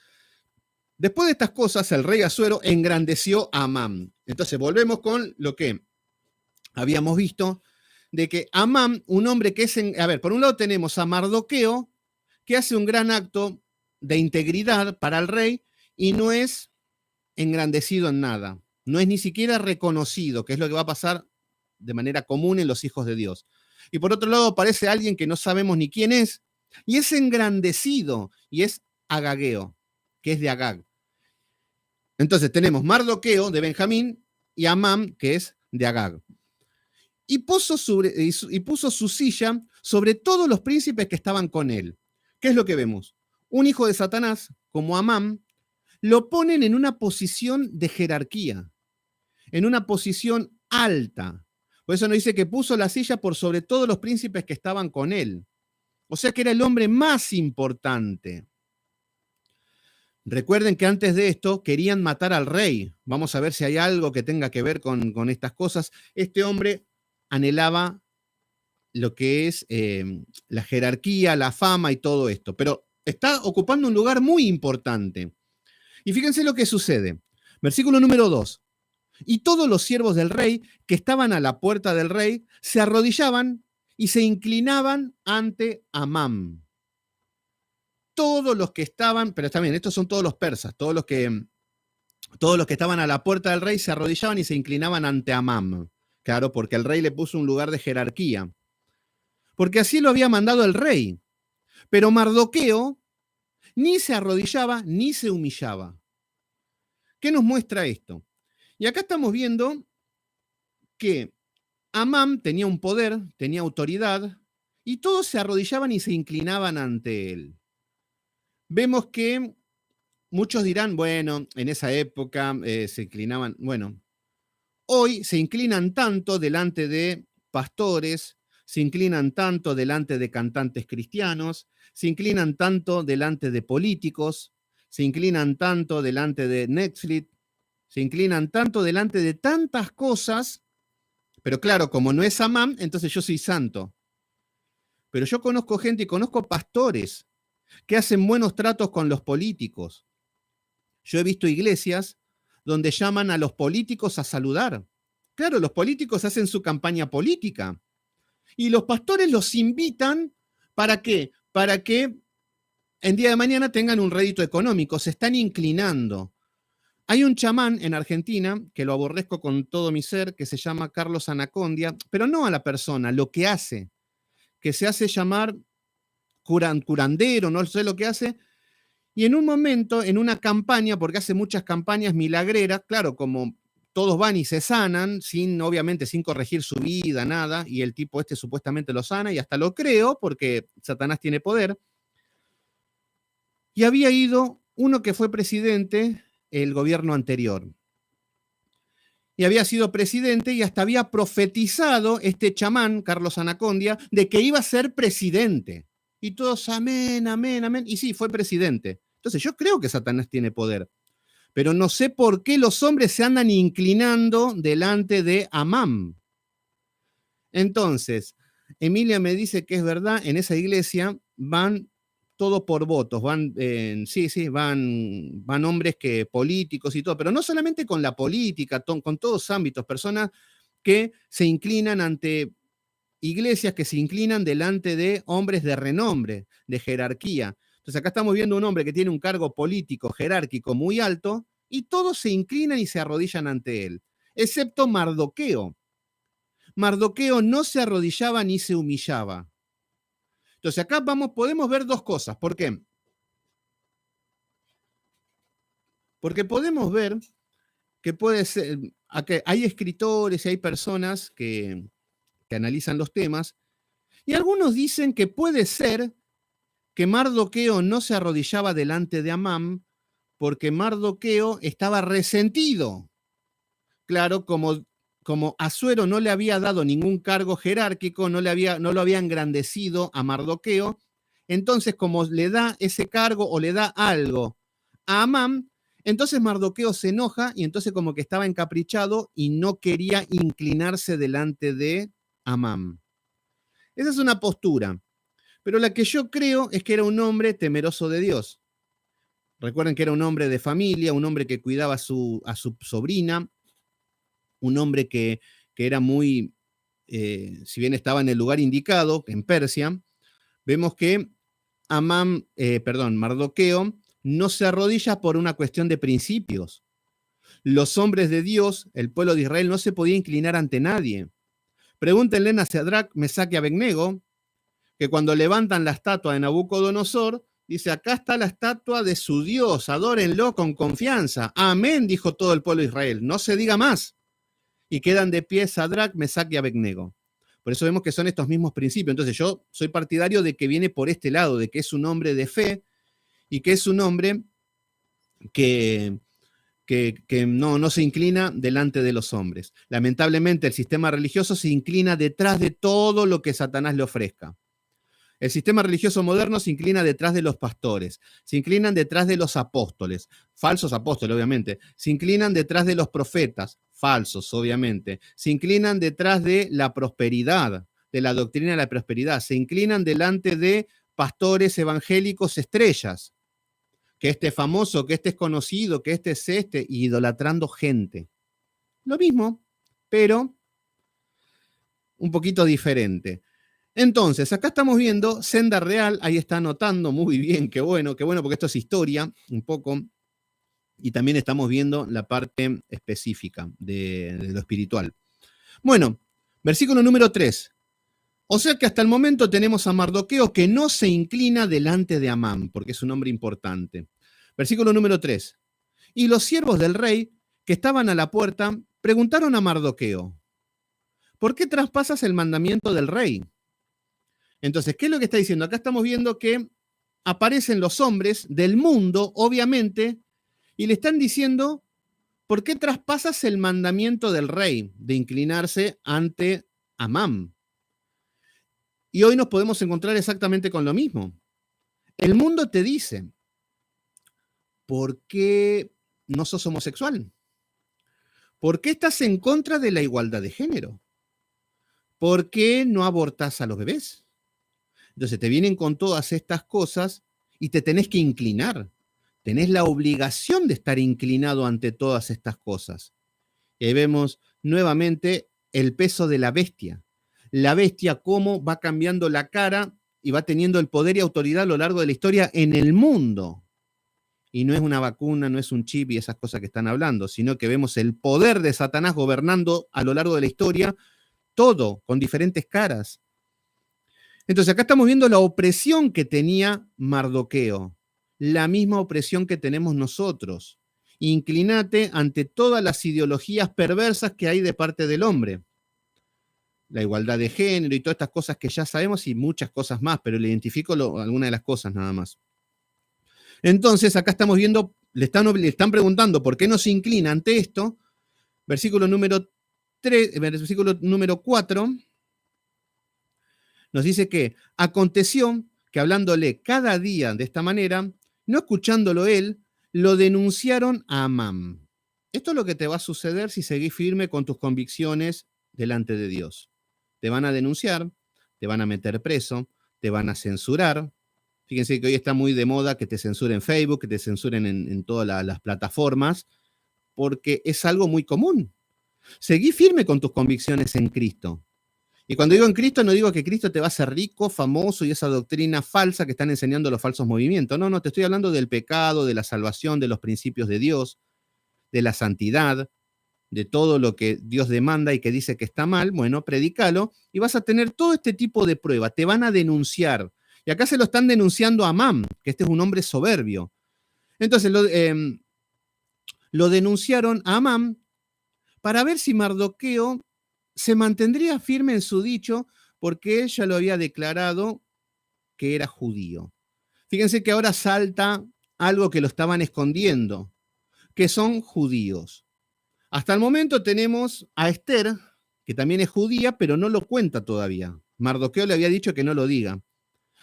Después de estas cosas, el rey Asuero engrandeció a Amán. Entonces volvemos con lo que habíamos visto, de que Amán, un hombre que es... por un lado tenemos a Mardoqueo, que hace un gran acto de integridad para el rey y no es engrandecido en nada. No es ni siquiera reconocido, que es lo que va a pasar de manera común en los hijos de Dios. Y por otro lado aparece alguien que no sabemos ni quién es, y es engrandecido, y es Agageo, que es de Agag. Entonces tenemos Mardoqueo de Benjamín y Amán, que es de Agag. Y puso su silla sobre todos los príncipes que estaban con él. ¿Qué es lo que vemos? Un hijo de Satanás, como Amán, lo ponen en una posición de jerarquía, en una posición alta. Por eso nos dice que puso la silla por sobre todos los príncipes que estaban con él. O sea que era el hombre más importante. Recuerden que antes de esto querían matar al rey. Vamos a ver si hay algo que tenga que ver con estas cosas. Este hombre anhelaba lo que es la jerarquía, la fama y todo esto, pero está ocupando un lugar muy importante. Y fíjense lo que sucede. Versículo número 2. Y todos los siervos del rey que estaban a la puerta del rey se arrodillaban y se inclinaban ante Amán. Todos los que estaban, pero está bien, estos son todos los persas, todos los que estaban a la puerta del rey se arrodillaban y se inclinaban ante Amán. Claro, porque el rey le puso un lugar de jerarquía. Porque así lo había mandado el rey. Pero Mardoqueo ni se arrodillaba ni se humillaba. ¿Qué nos muestra esto? Y acá estamos viendo que Amán tenía un poder, tenía autoridad, y todos se arrodillaban y se inclinaban ante él. Vemos que muchos dirán, bueno, en esa época se inclinaban, bueno, hoy se inclinan tanto delante de pastores, se inclinan tanto delante de cantantes cristianos, se inclinan tanto delante de políticos, se inclinan tanto delante de Netflix, se inclinan tanto delante de tantas cosas, pero claro, como no es Amán, entonces yo soy santo. Pero yo conozco gente y conozco pastores que hacen buenos tratos con los políticos. Yo he visto iglesias donde llaman a los políticos a saludar. Claro, los políticos hacen su campaña política y los pastores los invitan ¿para qué? Para que en día de mañana tengan un rédito económico, se están inclinando. Hay un chamán en Argentina, que lo aborrezco con todo mi ser, que se llama Carlos Anacondia, pero no a la persona, lo que hace, que se hace llamar curandero, no sé lo que hace, y en un momento, en una campaña, porque hace muchas campañas milagreras, claro, como todos van y se sanan, obviamente sin corregir su vida, nada, y el tipo este supuestamente lo sana, y hasta lo creo, porque Satanás tiene poder. Y había ido uno que fue presidente el gobierno anterior. Y había sido presidente y hasta había profetizado este chamán, Carlos Anacondia, de que iba a ser presidente. Y todos, amén, amén, amén. Y sí, fue presidente. Entonces yo creo que Satanás tiene poder. Pero no sé por qué los hombres se andan inclinando delante de Amán. Entonces, Emilia me dice que es verdad, en esa iglesia van todo por votos, van hombres que políticos y todo, pero no solamente con la política, con todos ámbitos, personas que se inclinan ante iglesias, que se inclinan delante de hombres de renombre, de jerarquía. Entonces acá estamos viendo un hombre que tiene un cargo político, jerárquico muy alto, y todos se inclinan y se arrodillan ante él, excepto Mardoqueo. Mardoqueo no se arrodillaba ni se humillaba. Entonces acá podemos ver dos cosas. ¿Por qué? Porque podemos ver que puede ser, que hay escritores y hay personas que analizan los temas, y algunos dicen que puede ser que Mardoqueo no se arrodillaba delante de Amán porque Mardoqueo estaba resentido. Claro, como Asuero no le había dado ningún cargo jerárquico, no lo había engrandecido a Mardoqueo, entonces como le da ese cargo o le da algo a Amán, entonces Mardoqueo se enoja y entonces como que estaba encaprichado y no quería inclinarse delante de Amán. Esa es una postura, pero la que yo creo es que era un hombre temeroso de Dios. Recuerden que era un hombre de familia, un hombre que cuidaba a su sobrina, un hombre que era muy, si bien estaba en el lugar indicado, en Persia, vemos que Mardoqueo no se arrodilla por una cuestión de principios. Los hombres de Dios, el pueblo de Israel, no se podía inclinar ante nadie. Pregúntenle a Sadrac, Mesac y Abednego, que cuando levantan la estatua de Nabucodonosor, dice, acá está la estatua de su Dios, adórenlo con confianza. Amén, dijo todo el pueblo de Israel, no se diga más. Y quedan de pie Sadrac, Mesac y Abednego. Por eso vemos que son estos mismos principios. Entonces yo soy partidario de que viene por este lado, de que es un hombre de fe y que es un hombre que no se inclina delante de los hombres. Lamentablemente el sistema religioso se inclina detrás de todo lo que Satanás le ofrezca. El sistema religioso moderno se inclina detrás de los pastores, se inclinan detrás de los apóstoles, falsos apóstoles obviamente, se inclinan detrás de los profetas, falsos obviamente, se inclinan detrás de la prosperidad, de la doctrina de la prosperidad, se inclinan delante de pastores evangélicos estrellas, que este es famoso, que este es conocido, que este es este, idolatrando gente. Lo mismo, pero un poquito diferente. Entonces, acá estamos viendo Senda Real, ahí está anotando muy bien, qué bueno, porque esto es historia, un poco, y también estamos viendo la parte específica de lo espiritual. Bueno, versículo número 3. O sea que hasta el momento tenemos a Mardoqueo que no se inclina delante de Amán, porque es un hombre importante. Versículo número 3. Y los siervos del rey que estaban a la puerta preguntaron a Mardoqueo, ¿por qué traspasas el mandamiento del rey? Entonces, ¿qué es lo que está diciendo? Acá estamos viendo que aparecen los hombres del mundo, obviamente, y le están diciendo, ¿por qué traspasas el mandamiento del rey de inclinarse ante Amán? Y hoy nos podemos encontrar exactamente con lo mismo. El mundo te dice, ¿por qué no sos homosexual? ¿Por qué estás en contra de la igualdad de género? ¿Por qué no abortás a los bebés? Entonces te vienen con todas estas cosas y te tenés que inclinar. Tenés la obligación de estar inclinado ante todas estas cosas. Y ahí vemos nuevamente el peso de la bestia. La bestia, cómo va cambiando la cara y va teniendo el poder y autoridad a lo largo de la historia en el mundo. Y no es una vacuna, no es un chip y esas cosas que están hablando, sino que vemos el poder de Satanás gobernando a lo largo de la historia, todo con diferentes caras. Entonces acá estamos viendo la opresión que tenía Mardoqueo, la misma opresión que tenemos nosotros. Inclínate ante todas las ideologías perversas que hay de parte del hombre. La igualdad de género y todas estas cosas que ya sabemos y muchas cosas más, pero le identifico algunas de las cosas nada más. Entonces acá estamos viendo, le están preguntando por qué no se inclina ante esto. Versículo número 3, versículo número 4. Nos dice que aconteció que hablándole cada día de esta manera, no escuchándolo él, lo denunciaron a Amán. Esto es lo que te va a suceder si seguís firme con tus convicciones delante de Dios. Te van a denunciar, te van a meter preso, te van a censurar. Fíjense que hoy está muy de moda que te censuren Facebook, que te censuren en todas las plataformas, porque es algo muy común. Seguí firme con tus convicciones en Cristo. Y cuando digo en Cristo, no digo que Cristo te va a hacer rico, famoso y esa doctrina falsa que están enseñando los falsos movimientos. No, te estoy hablando del pecado, de la salvación, de los principios de Dios, de la santidad, de todo lo que Dios demanda y que dice que está mal. Bueno, predícalo y vas a tener todo este tipo de prueba. Te van a denunciar. Y acá se lo están denunciando a Amán, que este es un hombre soberbio. Entonces lo denunciaron a Amán para ver si Mardoqueo se mantendría firme en su dicho porque él ya lo había declarado que era judío. Fíjense que ahora salta algo que lo estaban escondiendo, que son judíos. Hasta el momento tenemos a Esther, que también es judía, pero no lo cuenta todavía. Mardoqueo le había dicho que no lo diga.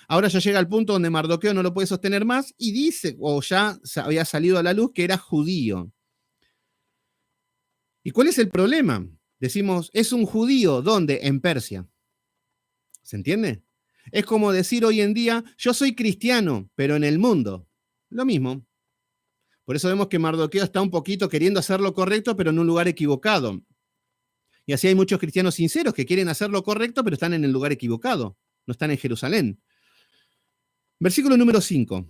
Ahora ya llega al punto donde Mardoqueo no lo puede sostener más y dice, o ya había salido a la luz, que era judío. ¿Y cuál es el problema? Decimos, es un judío, ¿dónde? En Persia. ¿Se entiende? Es como decir hoy en día, yo soy cristiano, pero en el mundo. Lo mismo. Por eso vemos que Mardoqueo está un poquito queriendo hacer lo correcto, pero en un lugar equivocado. Y así hay muchos cristianos sinceros que quieren hacer lo correcto, pero están en el lugar equivocado. No están en Jerusalén. Versículo número 5.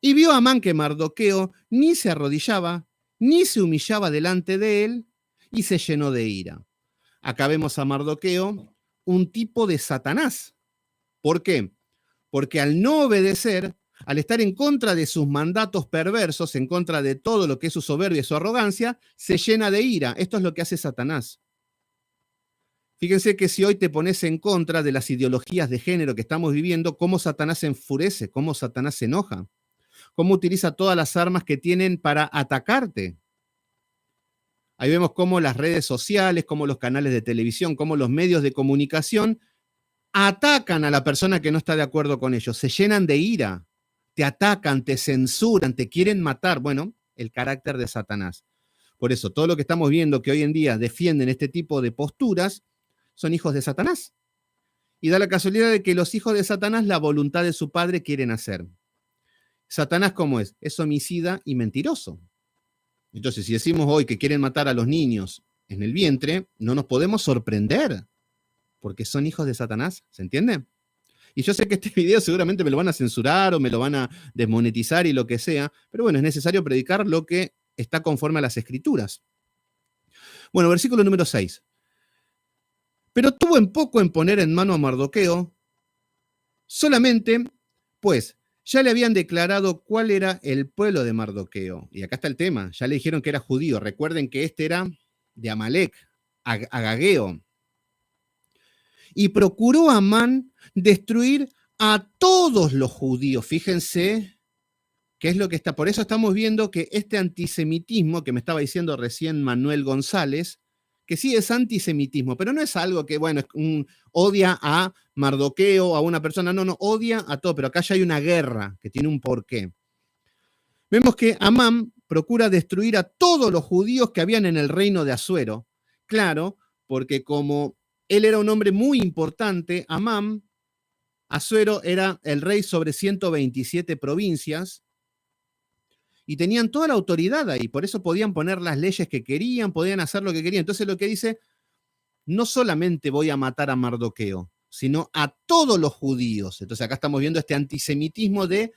Y vio Amán que Mardoqueo ni se arrodillaba, ni se humillaba delante de él, y se llenó de ira. Acá vemos a Mardoqueo, un tipo de Satanás. ¿Por qué? Porque al no obedecer, al estar en contra de sus mandatos perversos, en contra de todo lo que es su soberbia y su arrogancia, se llena de ira. Esto es lo que hace Satanás. Fíjense que si hoy te pones en contra de las ideologías de género que estamos viviendo, cómo Satanás se enfurece, cómo Satanás se enoja, cómo utiliza todas las armas que tienen para atacarte. Ahí vemos cómo las redes sociales, cómo los canales de televisión, cómo los medios de comunicación atacan a la persona que no está de acuerdo con ellos, se llenan de ira, te atacan, te censuran, te quieren matar. Bueno, el carácter de Satanás. Por eso, todo lo que estamos viendo que hoy en día defienden este tipo de posturas son hijos de Satanás. Y da la casualidad de que los hijos de Satanás la voluntad de su padre quieren hacer. Satanás, ¿cómo es? Es homicida y mentiroso. Entonces, si decimos hoy que quieren matar a los niños en el vientre, no nos podemos sorprender, porque son hijos de Satanás, ¿se entiende? Y yo sé que este video seguramente me lo van a censurar o me lo van a desmonetizar y lo que sea, pero bueno, es necesario predicar lo que está conforme a las Escrituras. Bueno, versículo número 6. Pero tuvo en poco en poner en mano a Mardoqueo, solamente, pues, ya le habían declarado cuál era el pueblo de Mardoqueo. Y acá está el tema, ya le dijeron que era judío. Recuerden que este era de Amalek, Agageo. Y procuró Amán destruir a todos los judíos. Fíjense qué es lo que está. Por eso estamos viendo que este antisemitismo que me estaba diciendo recién Manuel González, que sí es antisemitismo, pero no es algo que, bueno, odia a Mardoqueo, a una persona, no, odia a todo, pero acá ya hay una guerra que tiene un porqué. vemos que Amán procura destruir a todos los judíos que habían en el reino de Asuero. Claro, porque como él era un hombre muy importante, Amán, Asuero era el rey sobre 127 provincias y tenían toda la autoridad ahí, por eso podían poner las leyes que querían, podían hacer lo que querían. Entonces lo que dice, no solamente voy a matar a Mardoqueo, sino a todos los judíos. Entonces acá estamos viendo este antisemitismo de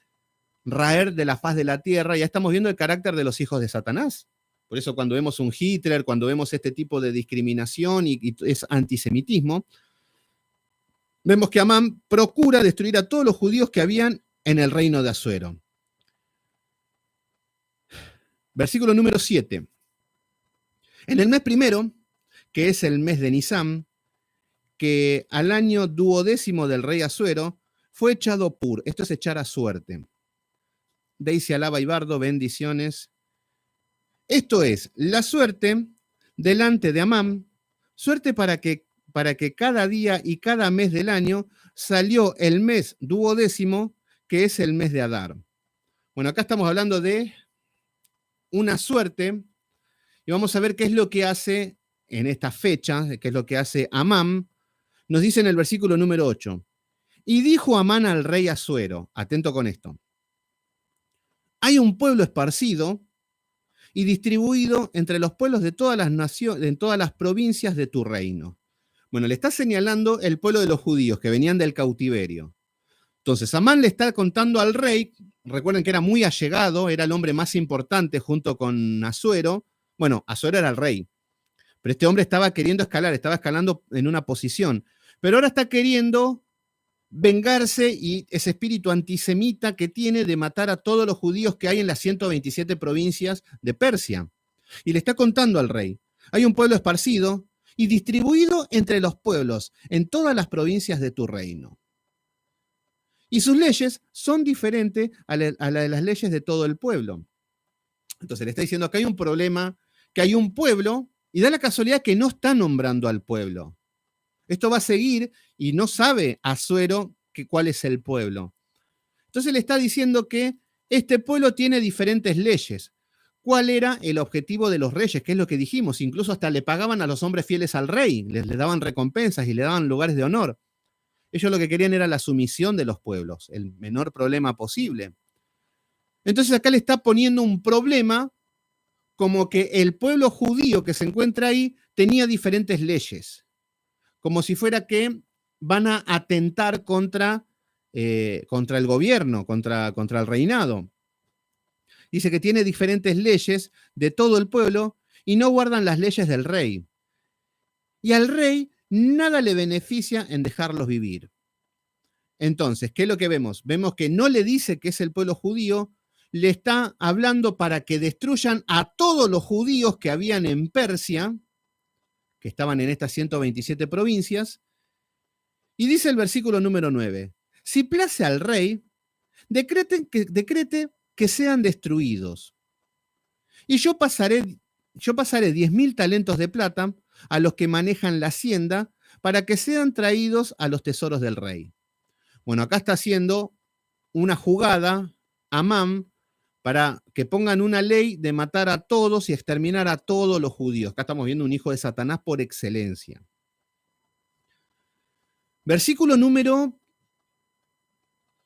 raer de la faz de la tierra, ya estamos viendo el carácter de los hijos de Satanás. Por eso cuando vemos un Hitler, cuando vemos este tipo de discriminación y es antisemitismo, vemos que Amán procura destruir a todos los judíos que habían en el reino de Asuero. Versículo número 7. En el mes primero, que es el mes de Nisán, que al año duodécimo del rey Asuero, fue echado Pur. Esto es echar a suerte. Daisy alaba y bardo, bendiciones. Esto es la suerte delante de Amán, suerte para que cada día y cada mes del año salió el mes duodécimo, que es el mes de Adar. Bueno, acá estamos hablando de una suerte y vamos a ver qué es lo que hace en esta fecha, qué es lo que hace Amán. Nos dice en el versículo número 8, y dijo Amán al rey Asuero, atento con esto, hay un pueblo esparcido y distribuido entre los pueblos de todas las naciones, en todas las provincias de tu reino. Bueno, le está señalando el pueblo de los judíos que venían del cautiverio. Entonces, Amán le está contando al rey, recuerden que era muy allegado, era el hombre más importante junto con Asuero. Bueno, Asuero era el rey, pero este hombre estaba queriendo escalar, estaba escalando en una posición, pero ahora está queriendo vengarse y ese espíritu antisemita que tiene de matar a todos los judíos que hay en las 127 provincias de Persia. Y le está contando al rey, hay un pueblo esparcido y distribuido entre los pueblos en todas las provincias de tu reino. Y sus leyes son diferentes a la de las leyes de todo el pueblo. Entonces le está diciendo que hay un problema, que hay un pueblo, y da la casualidad que no está nombrando al pueblo. Esto va a seguir y no sabe Asuero cuál es el pueblo. Entonces le está diciendo que este pueblo tiene diferentes leyes. ¿Cuál era el objetivo de los reyes? ¿Qué es lo que dijimos? Incluso hasta le pagaban a los hombres fieles al rey, les daban recompensas y le daban lugares de honor. Ellos lo que querían era la sumisión de los pueblos, el menor problema posible. Entonces acá le está poniendo un problema como que el pueblo judío que se encuentra ahí tenía diferentes leyes, como si fuera que van a atentar contra el gobierno, contra el reinado. Dice que tiene diferentes leyes de todo el pueblo y no guardan las leyes del rey. Y al rey nada le beneficia en dejarlos vivir. Entonces, ¿qué es lo que vemos? Vemos que no le dice que es el pueblo judío, le está hablando para que destruyan a todos los judíos que habían en Persia, que estaban en estas 127 provincias, y dice el versículo número 9, si place al rey, decrete que sean destruidos. Y yo pasaré 10.000 talentos de plata a los que manejan la hacienda para que sean traídos a los tesoros del rey. Bueno, acá está haciendo una jugada Amán para que pongan una ley de matar a todos y exterminar a todos los judíos. Acá estamos viendo un hijo de Satanás por excelencia. Versículo número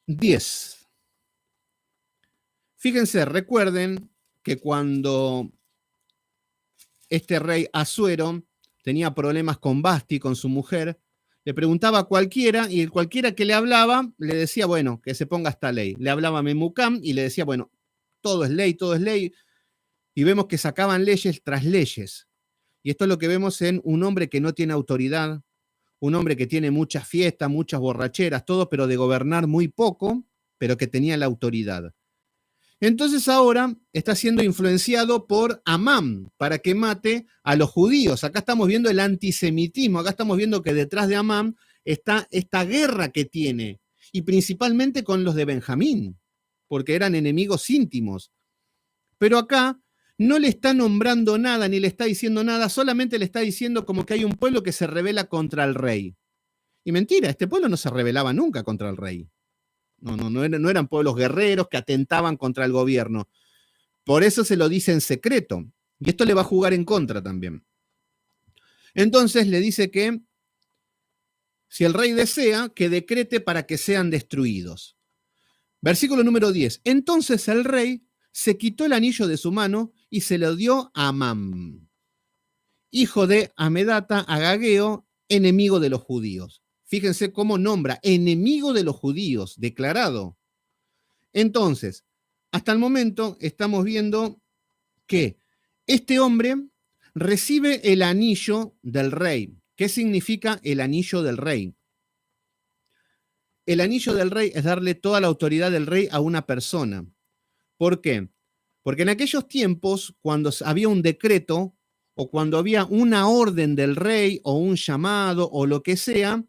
10. Fíjense, recuerden que cuando este rey Asuero tenía problemas con Basti, con su mujer, le preguntaba a cualquiera y el cualquiera que le hablaba le decía, bueno, que se ponga esta ley. Le hablaba a Memucán y le decía, bueno, todo es ley, todo es ley. Y vemos que sacaban leyes tras leyes. Y esto es lo que vemos en un hombre que no tiene autoridad, un hombre que tiene muchas fiestas, muchas borracheras, todo, pero de gobernar muy poco, pero que tenía la autoridad. Entonces ahora está siendo influenciado por Amán para que mate a los judíos. Acá estamos viendo el antisemitismo, acá estamos viendo que detrás de Amán está esta guerra que tiene, y principalmente con los de Benjamín, porque eran enemigos íntimos. Pero acá no le está nombrando nada, ni le está diciendo nada, solamente le está diciendo como que hay un pueblo que se rebela contra el rey. Y mentira, este pueblo no se rebelaba nunca contra el rey. No eran pueblos guerreros que atentaban contra el gobierno. Por eso se lo dice en secreto. Y esto le va a jugar en contra también. Entonces le dice que si el rey desea, que decrete para que sean destruidos. Versículo número 10. Entonces el rey se quitó el anillo de su mano y se lo dio a Amán, hijo de Amedata Agageo, enemigo de los judíos. Fíjense cómo nombra, enemigo de los judíos, declarado. Entonces, hasta el momento estamos viendo que este hombre recibe el anillo del rey. ¿Qué significa el anillo del rey? El anillo del rey es darle toda la autoridad del rey a una persona. ¿Por qué? Porque en aquellos tiempos, cuando había un decreto o cuando había una orden del rey o un llamado o lo que sea,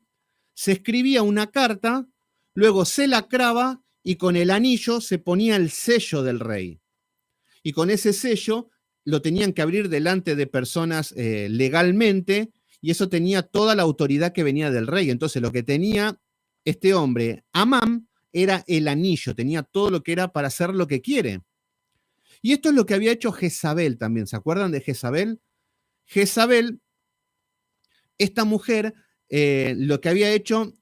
se escribía una carta, luego se lacraba y con el anillo se ponía el sello del rey. Y con ese sello lo tenían que abrir delante de personas legalmente y eso tenía toda la autoridad que venía del rey. Entonces lo que tenía este hombre, Amán, era el anillo, tenía todo lo que era para hacer lo que quiere. Y esto es lo que había hecho Jezabel también. ¿Se acuerdan de Jezabel? Jezabel, esta mujer, lo que había hecho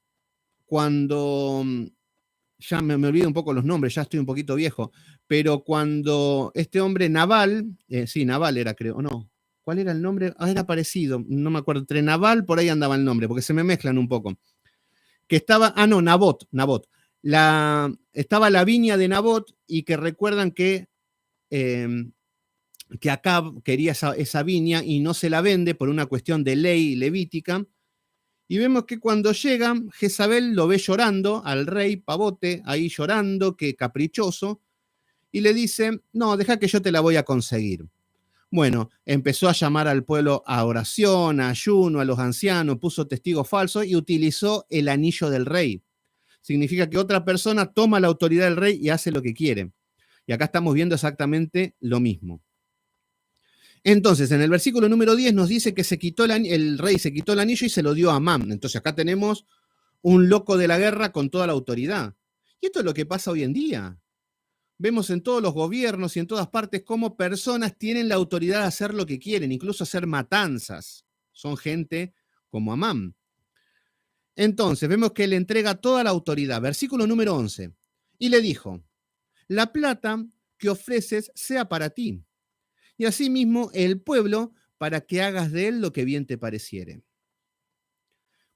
cuando, ya me olvido un poco los nombres, ya estoy un poquito viejo, pero cuando este hombre Nabal, sí, Nabal era creo, no, ¿cuál era el nombre? Era parecido, no me acuerdo, entre Nabal, por ahí andaba el nombre, porque se me mezclan un poco. Que estaba, no, Nabot. Estaba la viña de Nabot y que recuerdan que Acab quería esa viña y no se la vende por una cuestión de ley levítica. Y vemos que cuando llega, Jezabel lo ve llorando al rey Pavote, ahí llorando, que caprichoso, y le dice, no, deja que yo te la voy a conseguir. Bueno, empezó a llamar al pueblo a oración, a ayuno, a los ancianos, puso testigos falsos y utilizó el anillo del rey. Significa que otra persona toma la autoridad del rey y hace lo que quiere. Y acá estamos viendo exactamente lo mismo. Entonces, en el versículo número 10 nos dice que el rey se quitó el anillo y se lo dio a Amán. Entonces acá tenemos un loco de la guerra con toda la autoridad. Y esto es lo que pasa hoy en día. Vemos en todos los gobiernos y en todas partes cómo personas tienen la autoridad de hacer lo que quieren, incluso hacer matanzas. Son gente como Amán. Entonces, vemos que le entrega toda la autoridad. Versículo número 11. Y le dijo, la plata que ofreces sea para ti, y asimismo el pueblo para que hagas de él lo que bien te pareciere.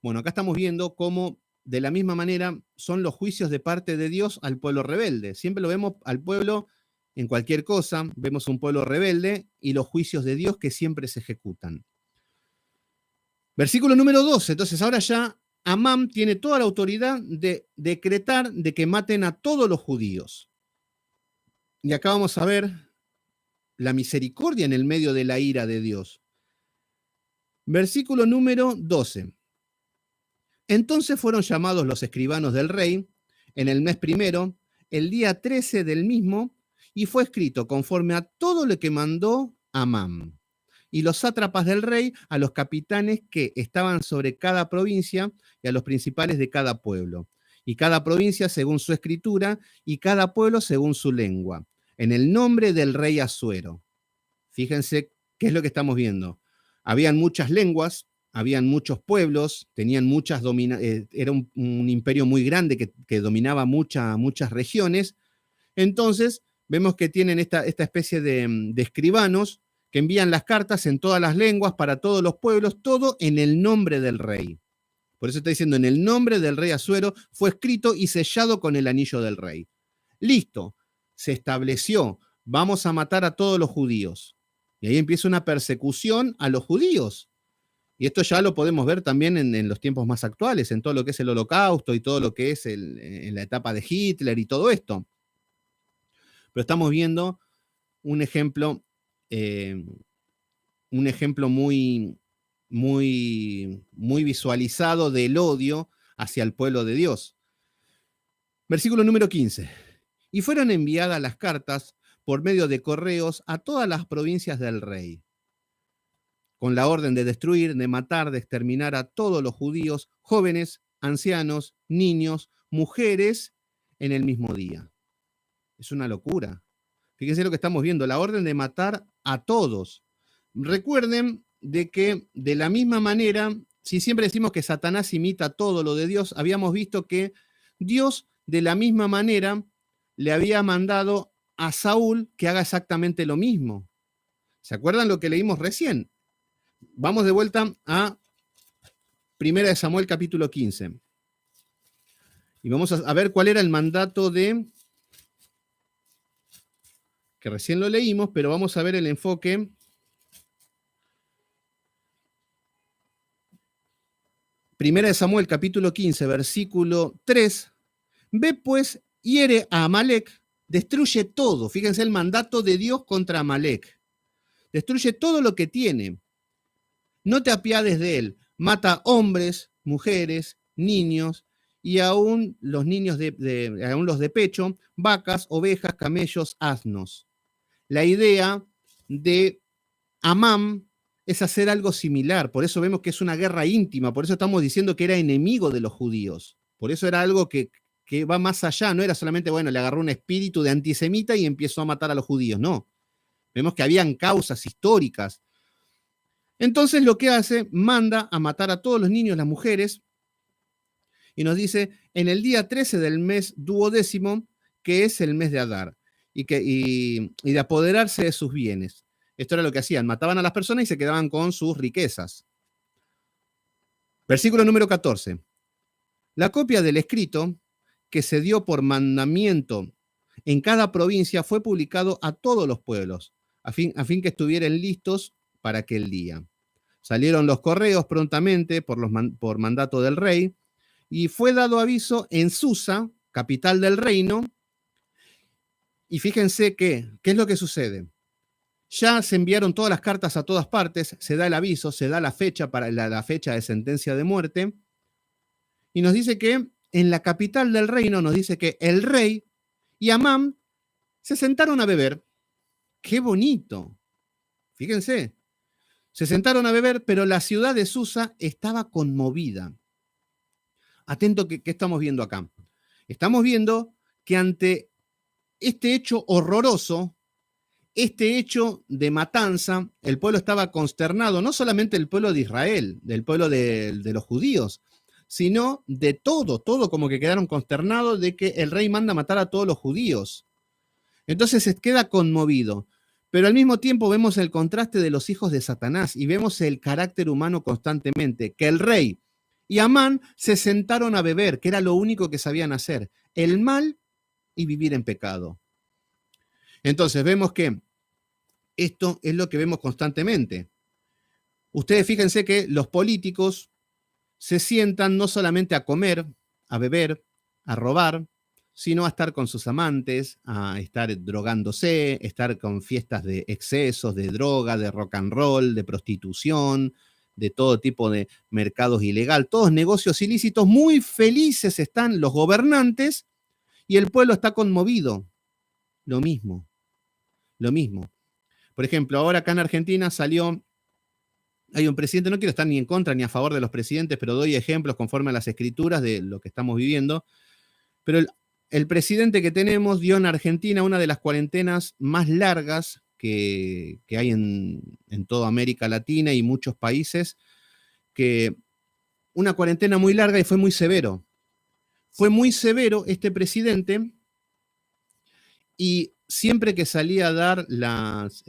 Bueno, acá estamos viendo cómo de la misma manera son los juicios de parte de Dios al pueblo rebelde. Siempre lo vemos al pueblo en cualquier cosa, vemos un pueblo rebelde y los juicios de Dios que siempre se ejecutan. Versículo número 12. Entonces ahora ya Amán tiene toda la autoridad de decretar de que maten a todos los judíos. Y acá vamos a ver la misericordia en el medio de la ira de Dios. Versículo número 12. Entonces fueron llamados los escribanos del rey en el mes primero, el día 13 del mismo, y fue escrito conforme a todo lo que mandó Amán. Y los sátrapas del rey a los capitanes que estaban sobre cada provincia y a los principales de cada pueblo. Y cada provincia según su escritura y cada pueblo según su lengua, en el nombre del rey Asuero. Fíjense qué es lo que estamos viendo. Habían muchas lenguas, habían muchos pueblos, tenían muchas era un imperio muy grande que dominaba muchas regiones. Entonces, vemos que tienen esta especie de escribanos que envían las cartas en todas las lenguas para todos los pueblos, todo en el nombre del rey. Por eso está diciendo, en el nombre del rey Asuero fue escrito y sellado con el anillo del rey. Listo, se estableció, vamos a matar a todos los judíos. Y ahí empieza una persecución a los judíos. Y esto ya lo podemos ver también en los tiempos más actuales, en todo lo que es el Holocausto y todo lo que es en la etapa de Hitler y todo esto. Pero estamos viendo un ejemplo muy, muy, muy visualizado del odio hacia el pueblo de Dios. Versículo número 15. Y fueron enviadas las cartas por medio de correos a todas las provincias del rey, con la orden de destruir, de matar, de exterminar a todos los judíos, jóvenes, ancianos, niños, mujeres, en el mismo día. Es una locura. Fíjense lo que estamos viendo, la orden de matar a todos. Recuerden de que de la misma manera, si siempre decimos que Satanás imita todo lo de Dios, habíamos visto que Dios de la misma manera le había mandado a Saúl que haga exactamente lo mismo. ¿Se acuerdan lo que leímos recién? Vamos de vuelta a 1 Samuel capítulo 15. Y vamos a ver cuál era el mandato que recién lo leímos, pero vamos a ver el enfoque. 1 Samuel capítulo 15, versículo 3. Ve pues, hiere a Amalek, destruye todo. Fíjense el mandato de Dios contra Amalek. Destruye todo lo que tiene. No te apiades de él. Mata hombres, mujeres, niños, y aún los niños aún los de pecho, vacas, ovejas, camellos, asnos. La idea de Amán es hacer algo similar, por eso vemos que es una guerra íntima, por eso estamos diciendo que era enemigo de los judíos, por eso era algo que va más allá, no era solamente, bueno, le agarró un espíritu de antisemita y empezó a matar a los judíos, no. Vemos que habían causas históricas. Entonces lo que hace, manda a matar a todos los niños, las mujeres, y nos dice, en el día 13 del mes duodécimo, que es el mes de Adar, y de apoderarse de sus bienes. Esto era lo que hacían, mataban a las personas y se quedaban con sus riquezas. Versículo número 14. La copia del escrito que se dio por mandamiento en cada provincia fue publicado a todos los pueblos, a fin que estuvieran listos para aquel día. Salieron los correos prontamente por mandato del rey, y fue dado aviso en Susa, capital del reino, y fíjense qué es lo que sucede. Ya se enviaron todas las cartas a todas partes, se da el aviso, se da la fecha para la fecha de sentencia de muerte, y nos dice que en la capital del reino, nos dice que el rey y Amán se sentaron a beber. ¡Qué bonito! Fíjense, se sentaron a beber, pero la ciudad de Susa estaba conmovida. Atento, ¿qué estamos viendo acá? Estamos viendo que ante este hecho horroroso, este hecho de matanza, el pueblo estaba consternado, no solamente el pueblo de Israel, del pueblo de los judíos, sino de todo como que quedaron consternados de que el rey manda a matar a todos los judíos. Entonces se queda conmovido, pero al mismo tiempo vemos el contraste de los hijos de Satanás y vemos el carácter humano constantemente, que el rey y Amán se sentaron a beber, que era lo único que sabían hacer, el mal y vivir en pecado. Entonces vemos que esto es lo que vemos constantemente. Ustedes fíjense que los políticos se sientan no solamente a comer, a beber, a robar, sino a estar con sus amantes, a estar drogándose, estar con fiestas de excesos, de droga, de rock and roll, de prostitución, de todo tipo de mercados ilegal, todos negocios ilícitos. Muy felices están los gobernantes y el pueblo está conmovido. Lo mismo. Por ejemplo, ahora acá en Argentina hay un presidente, no quiero estar ni en contra ni a favor de los presidentes, pero doy ejemplos conforme a las escrituras de lo que estamos viviendo. Pero el presidente que tenemos dio en Argentina una de las cuarentenas más largas que hay en toda América Latina y muchos países, que una cuarentena muy larga y fue muy severo. Fue muy severo este presidente y siempre que salía a dar las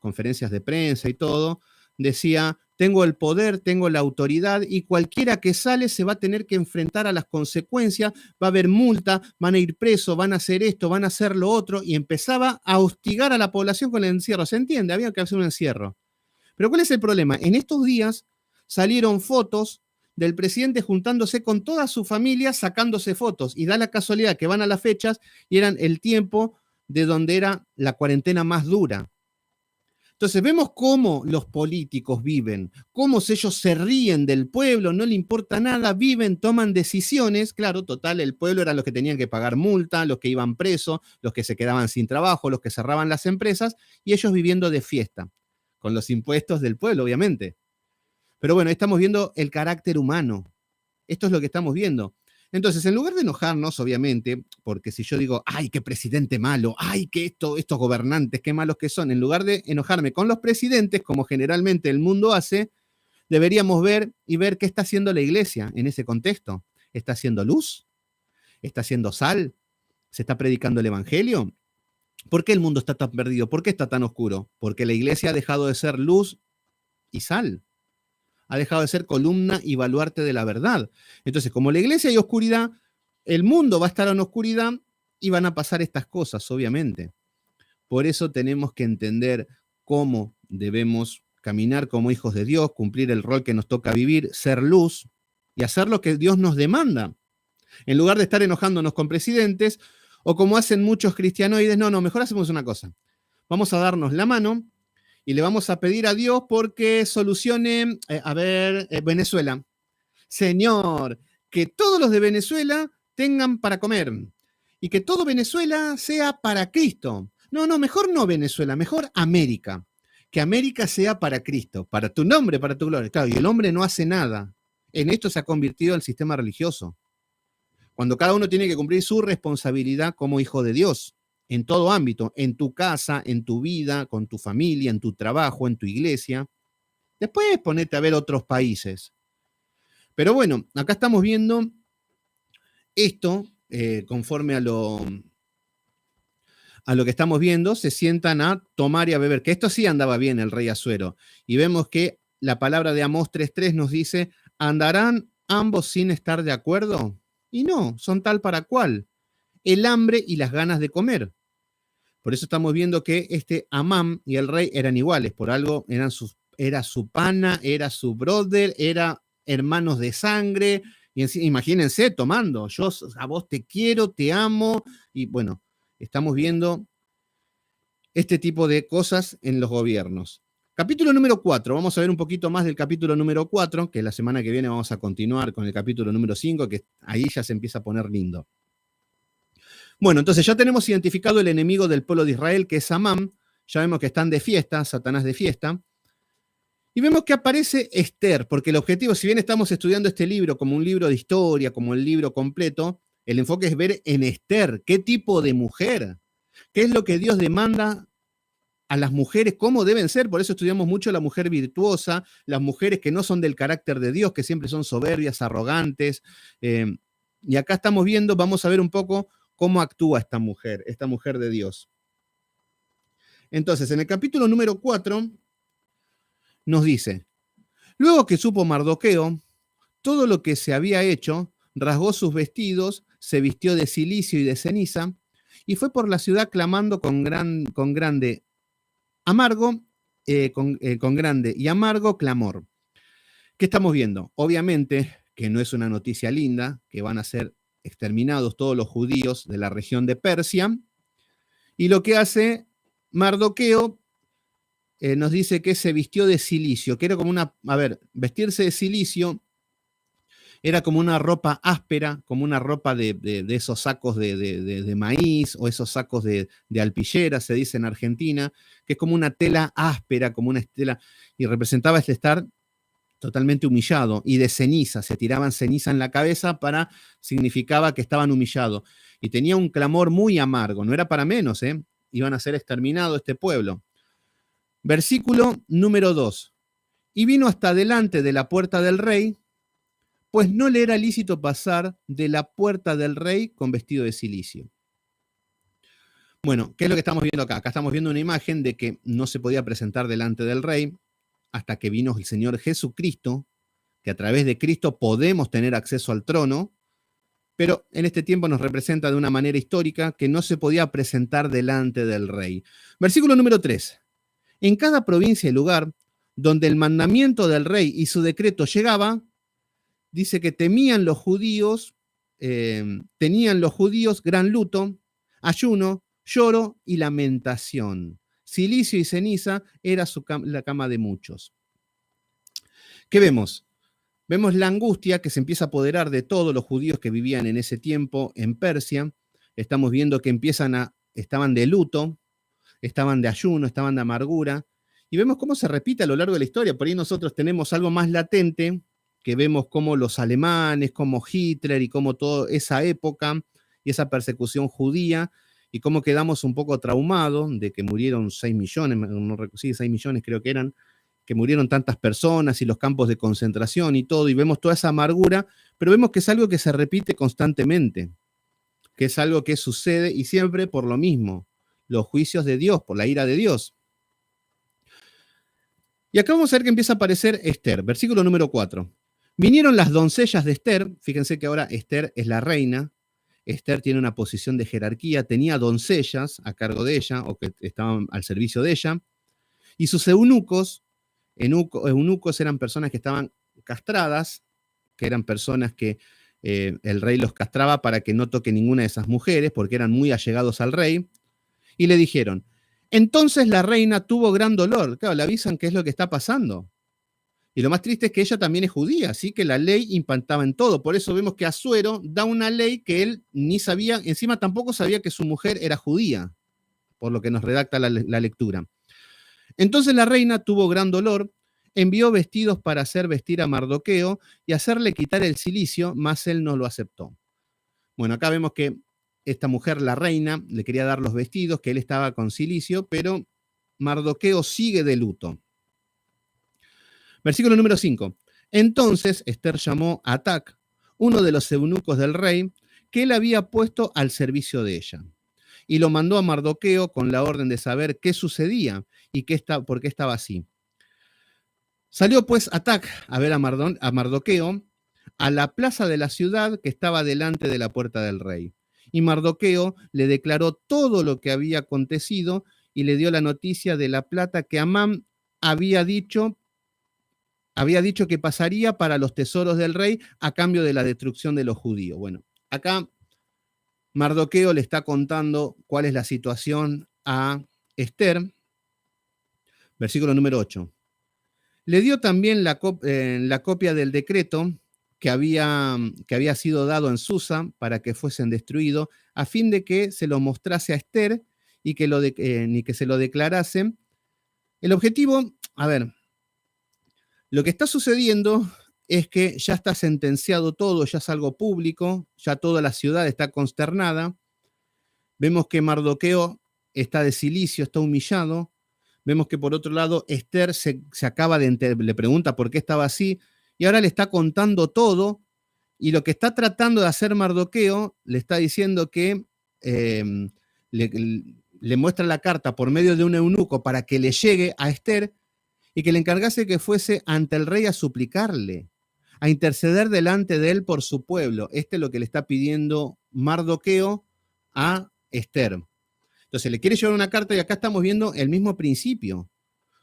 conferencias de prensa y todo, decía, tengo el poder, tengo la autoridad y cualquiera que sale se va a tener que enfrentar a las consecuencias, va a haber multa, van a ir presos, van a hacer esto, van a hacer lo otro, y empezaba a hostigar a la población con el encierro. ¿Se entiende? Había que hacer un encierro. Pero ¿cuál es el problema? En estos días salieron fotos del presidente juntándose con toda su familia, sacándose fotos, y da la casualidad que van a las fechas y eran el tiempo de donde era la cuarentena más dura. Entonces vemos cómo los políticos viven, cómo ellos se ríen del pueblo, no le importa nada, viven, toman decisiones. Claro, total, el pueblo eran los que tenían que pagar multa, los que iban presos, los que se quedaban sin trabajo, los que cerraban las empresas, y ellos viviendo de fiesta, con los impuestos del pueblo, obviamente. Pero bueno, estamos viendo el carácter humano. Esto es lo que estamos viendo. Entonces, en lugar de enojarnos, obviamente, porque si yo digo, ay, qué presidente malo, ay, que estos gobernantes, qué malos que son, en lugar de enojarme con los presidentes, como generalmente el mundo hace, deberíamos ver qué está haciendo la iglesia en ese contexto. ¿Está haciendo luz? ¿Está haciendo sal? ¿Se está predicando el evangelio? ¿Por qué el mundo está tan perdido? ¿Por qué está tan oscuro? Porque la iglesia ha dejado de ser luz y sal. Ha dejado de ser columna y baluarte de la verdad. Entonces, como la iglesia hay oscuridad, el mundo va a estar en oscuridad y van a pasar estas cosas, obviamente. Por eso tenemos que entender cómo debemos caminar como hijos de Dios, cumplir el rol que nos toca vivir, ser luz y hacer lo que Dios nos demanda. En lugar de estar enojándonos con presidentes o como hacen muchos cristianoides, no, mejor hacemos una cosa. Vamos a darnos la mano y le vamos a pedir a Dios porque solucione, Venezuela. Señor, que todos los de Venezuela tengan para comer y que todo Venezuela sea para Cristo. No, mejor no Venezuela, mejor América. Que América sea para Cristo, para tu nombre, para tu gloria. Claro, y el hombre no hace nada. En esto se ha convertido el sistema religioso. Cuando cada uno tiene que cumplir su responsabilidad como hijo de Dios, en todo ámbito, en tu casa, en tu vida, con tu familia, en tu trabajo, en tu iglesia. Después ponete a ver otros países. Pero bueno, acá estamos viendo esto, conforme a lo que estamos viendo, se sientan a tomar y a beber, que esto sí andaba bien el rey Asuero. Y vemos que la palabra de Amós 3:3 nos dice, ¿andarán ambos sin estar de acuerdo? Y no, son tal para cual, el hambre y las ganas de comer. Por eso estamos viendo que este Amán y el rey eran iguales, por algo era su pana, era su brother, era hermanos de sangre, y imagínense tomando, yo a vos te quiero, te amo, y bueno, estamos viendo este tipo de cosas en los gobiernos. Capítulo número 4, vamos a ver un poquito más del capítulo número 4, que la semana que viene vamos a continuar con el capítulo número 5, que ahí ya se empieza a poner lindo. Bueno, entonces ya tenemos identificado el enemigo del pueblo de Israel, que es Amán. Ya vemos que están de fiesta, Satanás de fiesta. Y vemos que aparece Esther, porque el objetivo, si bien estamos estudiando este libro como un libro de historia, como el libro completo, el enfoque es ver en Esther, qué tipo de mujer, qué es lo que Dios demanda a las mujeres, cómo deben ser. Por eso estudiamos mucho la mujer virtuosa, las mujeres que no son del carácter de Dios, que siempre son soberbias, arrogantes. Y acá estamos viendo, vamos a ver un poco cómo actúa esta mujer de Dios. Entonces, en el capítulo número 4 nos dice, luego que supo Mardoqueo todo lo que se había hecho, rasgó sus vestidos, se vistió de cilicio y de ceniza, y fue por la ciudad clamando con grande y amargo clamor. ¿Qué estamos viendo? Obviamente que no es una noticia linda, que van a ser exterminados todos los judíos de la región de Persia, y lo que hace Mardoqueo nos dice que se vistió de cilicio, que era como vestirse de cilicio era como una ropa áspera, como una ropa de esos sacos de maíz o esos sacos de alpillera, se dice en Argentina, que es como una tela áspera, como una tela, y representaba este estar totalmente humillado, y de ceniza, se tiraban ceniza en la cabeza significaba que estaban humillados, y tenía un clamor muy amargo, no era para menos, iban a ser exterminados este pueblo. Versículo número 2, y vino hasta delante de la puerta del rey, pues no le era lícito pasar de la puerta del rey con vestido de cilicio. Bueno, ¿qué es lo que estamos viendo acá? Acá estamos viendo una imagen de que no se podía presentar delante del rey hasta que vino el Señor Jesucristo, que a través de Cristo podemos tener acceso al trono, pero en este tiempo nos representa de una manera histórica que no se podía presentar delante del rey. Versículo número 3. En cada provincia y lugar donde el mandamiento del rey y su decreto llegaba, dice que tenían los judíos gran luto, ayuno, lloro y lamentación. Cilicio y ceniza era la cama de muchos. ¿Qué vemos? Vemos la angustia que se empieza a apoderar de todos los judíos que vivían en ese tiempo en Persia. Estamos viendo que estaban de luto, estaban de ayuno, estaban de amargura. Y vemos cómo se repite a lo largo de la historia. Por ahí nosotros tenemos algo más latente, que vemos cómo los alemanes, como Hitler y cómo toda esa época y esa persecución judía, y cómo quedamos un poco traumados de que murieron 6 millones, sí, 6 millones creo que eran, que murieron tantas personas y los campos de concentración y todo, y vemos toda esa amargura, pero vemos que es algo que se repite constantemente, que es algo que sucede y siempre por lo mismo, los juicios de Dios, por la ira de Dios. Y acá vamos a ver que empieza a aparecer Esther, versículo número 4. Vinieron las doncellas de Esther, fíjense que ahora Esther es la reina, Esther tiene una posición de jerarquía, tenía doncellas a cargo de ella o que estaban al servicio de ella, y sus eunucos, eunucos eran personas que estaban castradas, que eran personas que el rey los castraba para que no toque ninguna de esas mujeres, porque eran muy allegados al rey, y le dijeron, entonces la reina tuvo gran dolor. Claro, le avisan qué es lo que está pasando. Y lo más triste es que ella también es judía, así que la ley impactaba en todo. Por eso vemos que Asuero da una ley que él ni sabía, encima tampoco sabía que su mujer era judía, por lo que nos redacta la lectura. Entonces la reina tuvo gran dolor, envió vestidos para hacer vestir a Mardoqueo y hacerle quitar el cilicio, mas él no lo aceptó. Bueno, acá vemos que esta mujer, la reina, le quería dar los vestidos, que él estaba con cilicio, pero Mardoqueo sigue de luto. Versículo número 5. Entonces Esther llamó a Atac, uno de los eunucos del rey, que él había puesto al servicio de ella, y lo mandó a Mardoqueo con la orden de saber qué sucedía y por qué estaba así. Salió pues Atac a ver a Mardoqueo a la plaza de la ciudad que estaba delante de la puerta del rey. Y Mardoqueo le declaró todo lo que había acontecido y le dio la noticia de la plata que Amán había dicho que pasaría para los tesoros del rey a cambio de la destrucción de los judíos. Bueno, acá Mardoqueo le está contando cuál es la situación a Esther. Versículo número 8. Le dio también la copia del decreto que había sido dado en Susa para que fuesen destruidos, a fin de que se lo mostrase a Esther y que se lo declarase. El objetivo, a ver, lo que está sucediendo es que ya está sentenciado todo, ya es algo público, ya toda la ciudad está consternada. Vemos que Mardoqueo está de cilicio, está humillado. Vemos que por otro lado Esther se acaba le pregunta por qué estaba así y ahora le está contando todo y lo que está tratando de hacer Mardoqueo le está diciendo que le muestra la carta por medio de un eunuco para que le llegue a Esther y que le encargase que fuese ante el rey a suplicarle, a interceder delante de él por su pueblo. Este es lo que le está pidiendo Mardoqueo a Esther. Entonces le quiere llevar una carta y acá estamos viendo el mismo principio.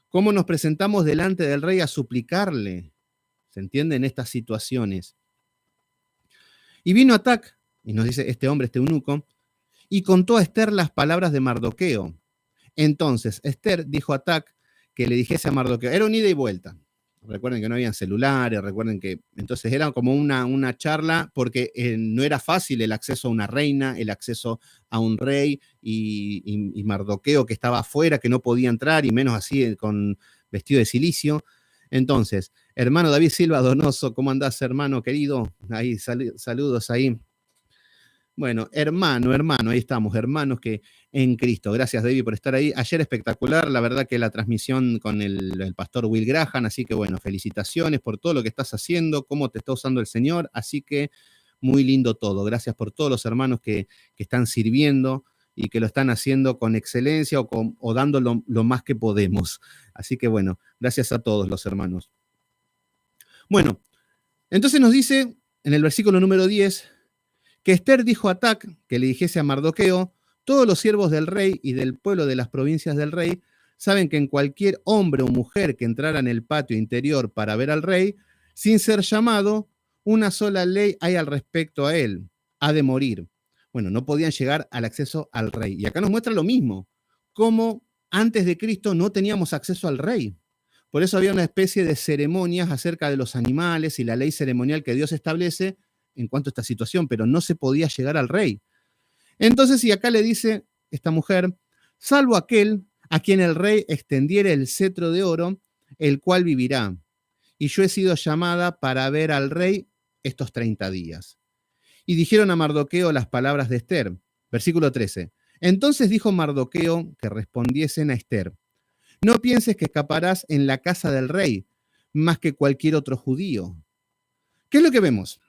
Cómo nos presentamos delante del rey a suplicarle. ¿Se entiende? En estas situaciones. Y vino Atac, y nos dice este hombre, este eunuco, y contó a Esther las palabras de Mardoqueo. Entonces Esther dijo a Atac que le dijese a Mardoqueo, era un ida y vuelta. Recuerden que no habían celulares, recuerden que entonces era como una charla porque no era fácil el acceso a una reina, el acceso a un rey y Mardoqueo que estaba afuera, que no podía entrar y menos así con vestido de cilicio. Entonces, hermano David Silva Donoso, ¿cómo andás, hermano querido? Ahí, saludos ahí. Bueno, hermano, ahí estamos, hermanos que en Cristo. Gracias, David, por estar ahí. Ayer espectacular, la verdad que la transmisión con el pastor Will Graham, así que bueno, felicitaciones por todo lo que estás haciendo, cómo te está usando el Señor, así que muy lindo todo. Gracias por todos los hermanos que están sirviendo y que lo están haciendo con excelencia o dando lo más que podemos. Así que bueno, gracias a todos los hermanos. Bueno, entonces nos dice en el versículo número 10, que Esther dijo a Atac que le dijese a Mardoqueo, todos los siervos del rey y del pueblo de las provincias del rey saben que en cualquier hombre o mujer que entrara en el patio interior para ver al rey, sin ser llamado, una sola ley hay al respecto a él, ha de morir. Bueno, no podían llegar al acceso al rey. Y acá nos muestra lo mismo, cómo antes de Cristo no teníamos acceso al rey. Por eso había una especie de ceremonias acerca de los animales y la ley ceremonial que Dios establece en cuanto a esta situación, pero no se podía llegar al rey. Entonces, y acá le dice esta mujer, salvo aquel a quien el rey extendiere el cetro de oro, el cual vivirá. y yo he sido llamada para ver al rey estos 30 días. Y dijeron a Mardoqueo las palabras de Esther. Versículo 13. Entonces dijo Mardoqueo que respondiesen a Esther: no pienses que escaparás en la casa del rey, más que cualquier otro judío. ¿Qué es lo que vemos?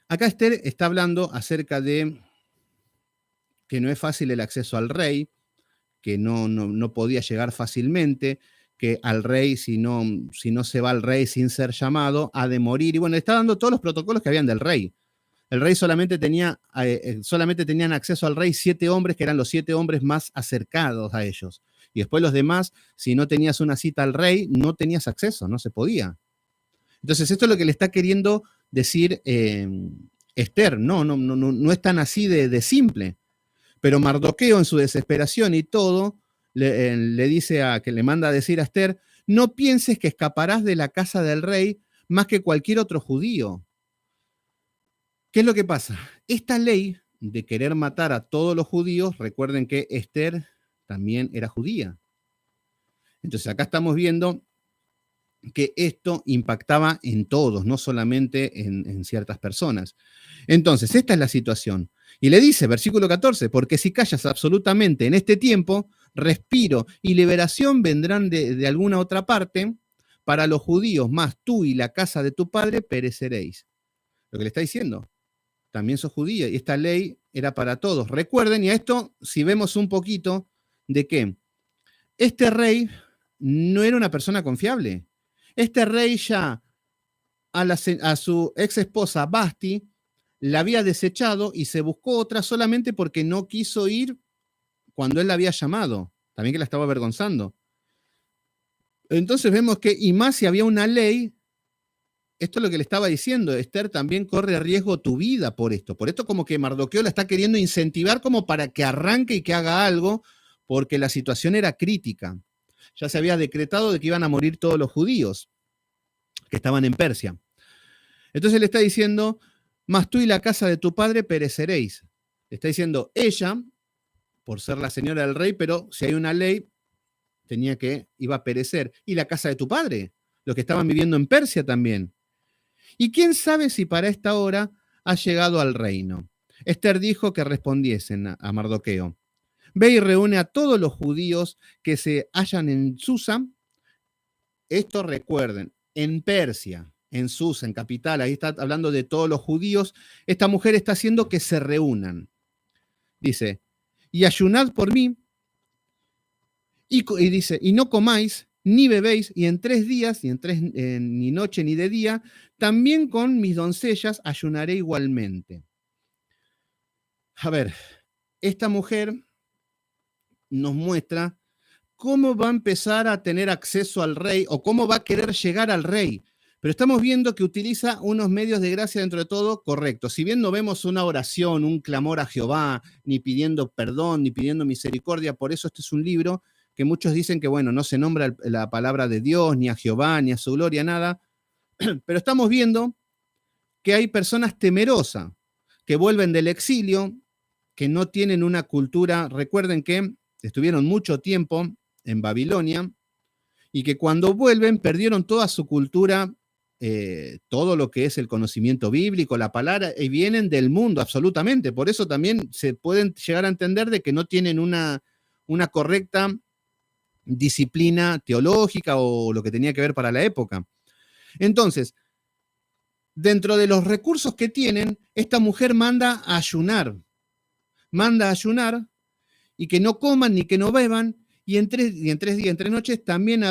Acá Esther está hablando acerca de que no es fácil el acceso al rey, que no podía llegar fácilmente, que al rey, si no se va al rey sin ser llamado, ha de morir. Y bueno, está dando todos los protocolos que habían del rey. El rey solamente tenían acceso al rey 7 hombres, que eran los 7 hombres más acercados a ellos. Y después los demás, si no tenías una cita al rey, no tenías acceso, no se podía. Entonces, esto es lo que le está queriendo decir Esther. No es tan así de simple. Pero Mardoqueo, en su desesperación y todo, le dice que le manda a decir a Esther: no pienses que escaparás de la casa del rey más que cualquier otro judío. ¿Qué es lo que pasa? Esta ley de querer matar a todos los judíos, recuerden que Esther también era judía. Entonces acá estamos viendo que esto impactaba en todos, no solamente en ciertas personas. Entonces, esta es la situación. Y le dice, versículo 14, porque si callas absolutamente en este tiempo, respiro y liberación vendrán de alguna otra parte, para los judíos, más tú y la casa de tu padre pereceréis. Lo que le está diciendo, también sos judía, y esta ley era para todos. Recuerden, y a esto, si vemos un poquito, de que este rey no era una persona confiable. Este rey ya a su ex esposa Basti la había desechado y se buscó otra solamente porque no quiso ir cuando él la había llamado. También que la estaba avergonzando. Entonces vemos que, y más si había una ley, esto es lo que le estaba diciendo, Esther, también corre riesgo tu vida por esto. Por esto como que Mardoqueo la está queriendo incentivar como para que arranque y que haga algo, porque la situación era crítica. Ya se había decretado de que iban a morir todos los judíos que estaban en Persia. Entonces le está diciendo, mas tú y la casa de tu padre pereceréis. Le está diciendo ella, por ser la señora del rey, pero si hay una ley, iba a perecer. Y la casa de tu padre, los que estaban viviendo en Persia también. Y quién sabe si para esta hora ha llegado al reino. Esther dijo que respondiesen a Mardoqueo: ve y reúne a todos los judíos que se hallan en Susa. Esto recuerden, en Persia, en Susa, en capital, ahí está hablando de todos los judíos. Esta mujer está haciendo que se reúnan. Dice, y ayunad por mí, y dice, y no comáis, ni bebéis, y en 3 días, ni noche ni de día, también con mis doncellas ayunaré igualmente. A ver, esta mujer nos muestra cómo va a empezar a tener acceso al rey o cómo va a querer llegar al rey. Pero estamos viendo que utiliza unos medios de gracia dentro de todo correctos. Si bien no vemos una oración, un clamor a Jehová, ni pidiendo perdón, ni pidiendo misericordia, por eso este es un libro que muchos dicen que, bueno, no se nombra la palabra de Dios, ni a Jehová, ni a su gloria, nada. Pero estamos viendo que hay personas temerosas que vuelven del exilio, que no tienen una cultura. Recuerden que estuvieron mucho tiempo en Babilonia y que cuando vuelven perdieron toda su cultura, todo lo que es el conocimiento bíblico, la palabra, y vienen del mundo absolutamente. Por eso también se pueden llegar a entender de que no tienen una correcta disciplina teológica o lo que tenía que ver para la época. Entonces, dentro de los recursos que tienen, esta mujer manda a ayunar y que no coman ni que no beban, y en 3 días, en 3 noches, también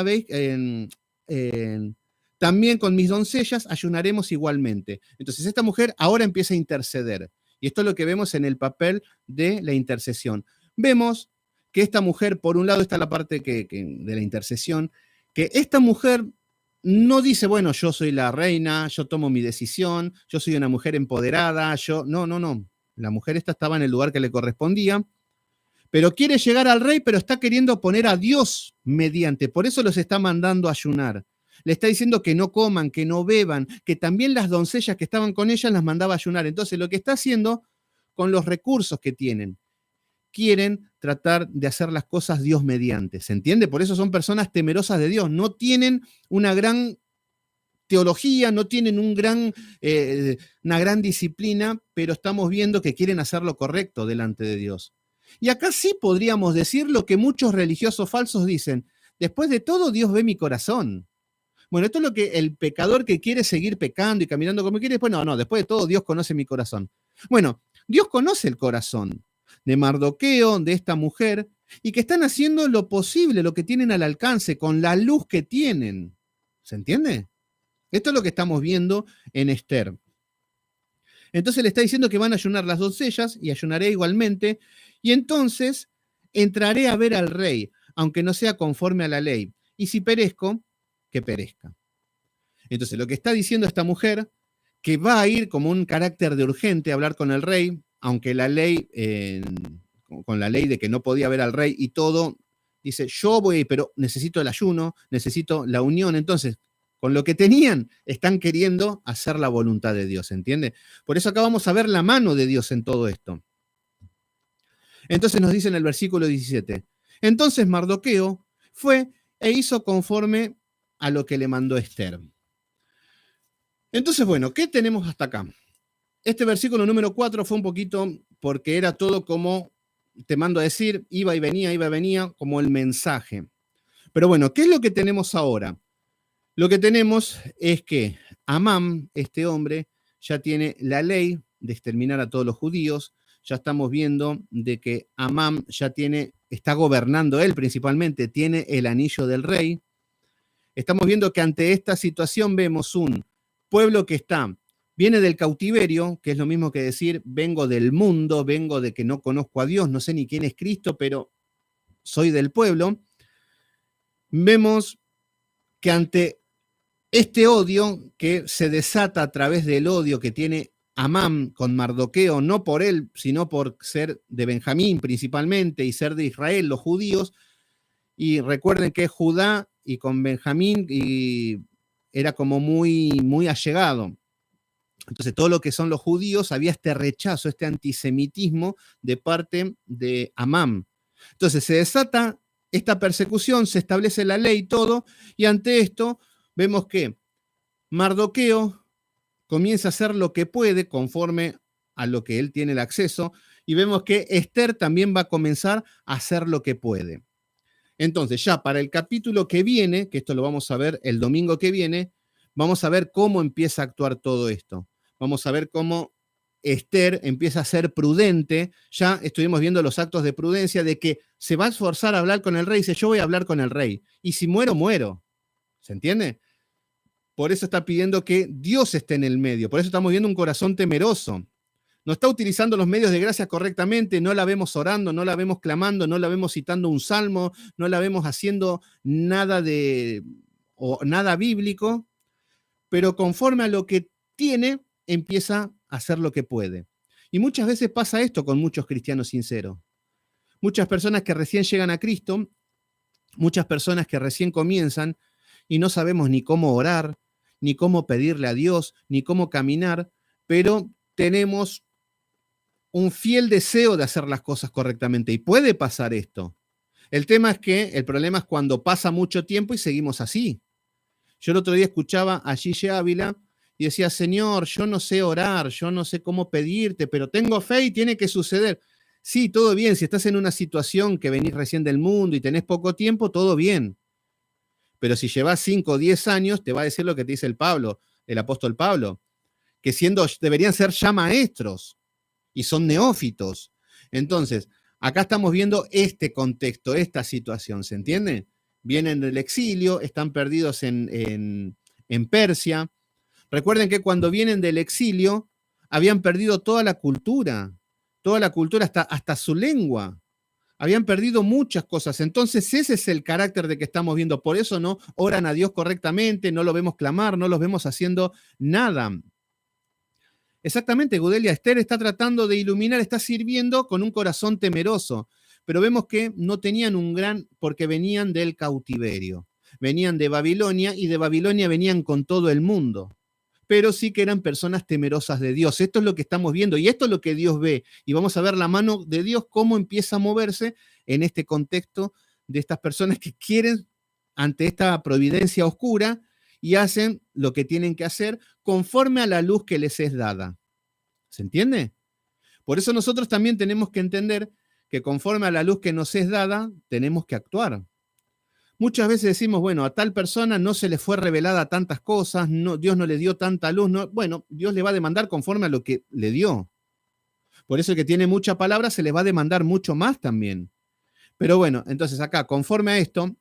también con mis doncellas ayunaremos igualmente. Entonces esta mujer ahora empieza a interceder. Y esto es lo que vemos en el papel de la intercesión. Vemos que esta mujer, por un lado está la parte de la intercesión, que esta mujer no dice, bueno, yo soy la reina, yo tomo mi decisión, yo soy una mujer empoderada, no. La mujer esta estaba en el lugar que le correspondía, pero quiere llegar al rey, pero está queriendo poner a Dios mediante. Por eso los está mandando a ayunar. Le está diciendo que no coman, que no beban, que también las doncellas que estaban con ellas las mandaba a ayunar. Entonces, lo que está haciendo con los recursos que tienen, quieren tratar de hacer las cosas Dios mediante. ¿Se entiende? Por eso son personas temerosas de Dios. No tienen una gran teología, no tienen una gran disciplina, pero estamos viendo que quieren hacer lo correcto delante de Dios. Y acá sí podríamos decir lo que muchos religiosos falsos dicen: después de todo, Dios ve mi corazón. Bueno, esto es lo que el pecador que quiere seguir pecando y caminando como quiere, después no, después de todo, Dios conoce mi corazón. Bueno, Dios conoce el corazón de Mardoqueo, de esta mujer, y que están haciendo lo posible, lo que tienen al alcance, con la luz que tienen. ¿Se entiende? Esto es lo que estamos viendo en Esther. Entonces le está diciendo que van a ayunar las doncellas y ayunaré igualmente, y entonces entraré a ver al rey, aunque no sea conforme a la ley, y si perezco, que perezca. Entonces lo que está diciendo esta mujer, que va a ir como un carácter de urgente a hablar con el rey, aunque la ley, con la ley de que no podía ver al rey y todo, dice, yo voy, pero necesito el ayuno, necesito la unión. Entonces, con lo que tenían, están queriendo hacer la voluntad de Dios, ¿entiende? Por eso acá vamos a ver la mano de Dios en todo esto. Entonces nos dice en el versículo 17, entonces Mardoqueo fue e hizo conforme a lo que le mandó Esther. Entonces, bueno, ¿qué tenemos hasta acá? Este versículo número 4 fue un poquito porque era todo como, te mando a decir, iba y venía, como el mensaje. Pero bueno, ¿qué es lo que tenemos ahora? Lo que tenemos es que Amán, este hombre, ya tiene la ley de exterminar a todos los judíos. Ya estamos viendo de que Amán ya está gobernando él principalmente, tiene el anillo del rey. Estamos viendo que ante esta situación vemos un pueblo que viene del cautiverio, que es lo mismo que decir, vengo del mundo, vengo de que no conozco a Dios, no sé ni quién es Cristo, pero soy del pueblo. Vemos que ante este odio que se desata a través del odio que tiene Amán con Mardoqueo, no por él, sino por ser de Benjamín principalmente y ser de Israel, los judíos, y recuerden que Judá y con Benjamín era como muy, muy allegado. Entonces, todo lo que son los judíos, había este rechazo, este antisemitismo de parte de Amán. Entonces, se desata esta persecución, se establece la ley y todo, y ante esto vemos que Mardoqueo comienza a hacer lo que puede conforme a lo que él tiene el acceso, y vemos que Esther también va a comenzar a hacer lo que puede. Entonces, ya para el capítulo que viene, que esto lo vamos a ver el domingo que viene, vamos a ver cómo empieza a actuar todo esto. Vamos a ver cómo Esther empieza a ser prudente. Ya estuvimos viendo los actos de prudencia de que se va a esforzar a hablar con el rey. Dice, yo voy a hablar con el rey. Y si muero, muero. ¿Se entiende? Por eso está pidiendo que Dios esté en el medio. Por eso estamos viendo un corazón temeroso. No está utilizando los medios de gracia correctamente, no la vemos orando, no la vemos clamando, no la vemos citando un salmo, no la vemos haciendo nada nada bíblico, pero conforme a lo que tiene, empieza a hacer lo que puede. Y muchas veces pasa esto con muchos cristianos sinceros. Muchas personas que recién llegan a Cristo, muchas personas que recién comienzan y no sabemos ni cómo orar, ni cómo pedirle a Dios, ni cómo caminar, pero tenemos un fiel deseo de hacer las cosas correctamente. Y puede pasar esto. El problema es cuando pasa mucho tiempo y seguimos así. Yo el otro día escuchaba a Gille Ávila y decía, Señor, yo no sé orar, yo no sé cómo pedirte, pero tengo fe y tiene que suceder. Sí, todo bien, si estás en una situación que venís recién del mundo y tenés poco tiempo, todo bien. Pero si llevas 5 o 10 años, te va a decir lo que te dice el apóstol Pablo, que deberían ser ya maestros y son neófitos. Entonces, acá estamos viendo este contexto, esta situación, ¿se entiende? Vienen del exilio, están perdidos en Persia. Recuerden que cuando vienen del exilio, habían perdido toda la cultura hasta su lengua. Habían perdido muchas cosas. Entonces, ese es el carácter de que estamos viendo. Por eso no oran a Dios correctamente, no lo vemos clamar, no los vemos haciendo nada. Exactamente, Gudelia, Esther está tratando de iluminar, está sirviendo con un corazón temeroso, pero vemos que no tenían porque venían del cautiverio, venían de Babilonia y de Babilonia venían con todo el mundo, pero sí que eran personas temerosas de Dios. Esto es lo que estamos viendo y esto es lo que Dios ve, y vamos a ver la mano de Dios cómo empieza a moverse en este contexto de estas personas que quieren, ante esta providencia oscura, y hacen lo que tienen que hacer conforme a la luz que les es dada. ¿Se entiende? Por eso nosotros también tenemos que entender que conforme a la luz que nos es dada, tenemos que actuar. Muchas veces decimos, bueno, a tal persona no se le fue revelada tantas cosas, no, Dios no le dio tanta luz. No, bueno, Dios le va a demandar conforme a lo que le dio. Por eso el que tiene mucha palabra se le va a demandar mucho más también. Pero bueno, entonces acá, conforme a esto,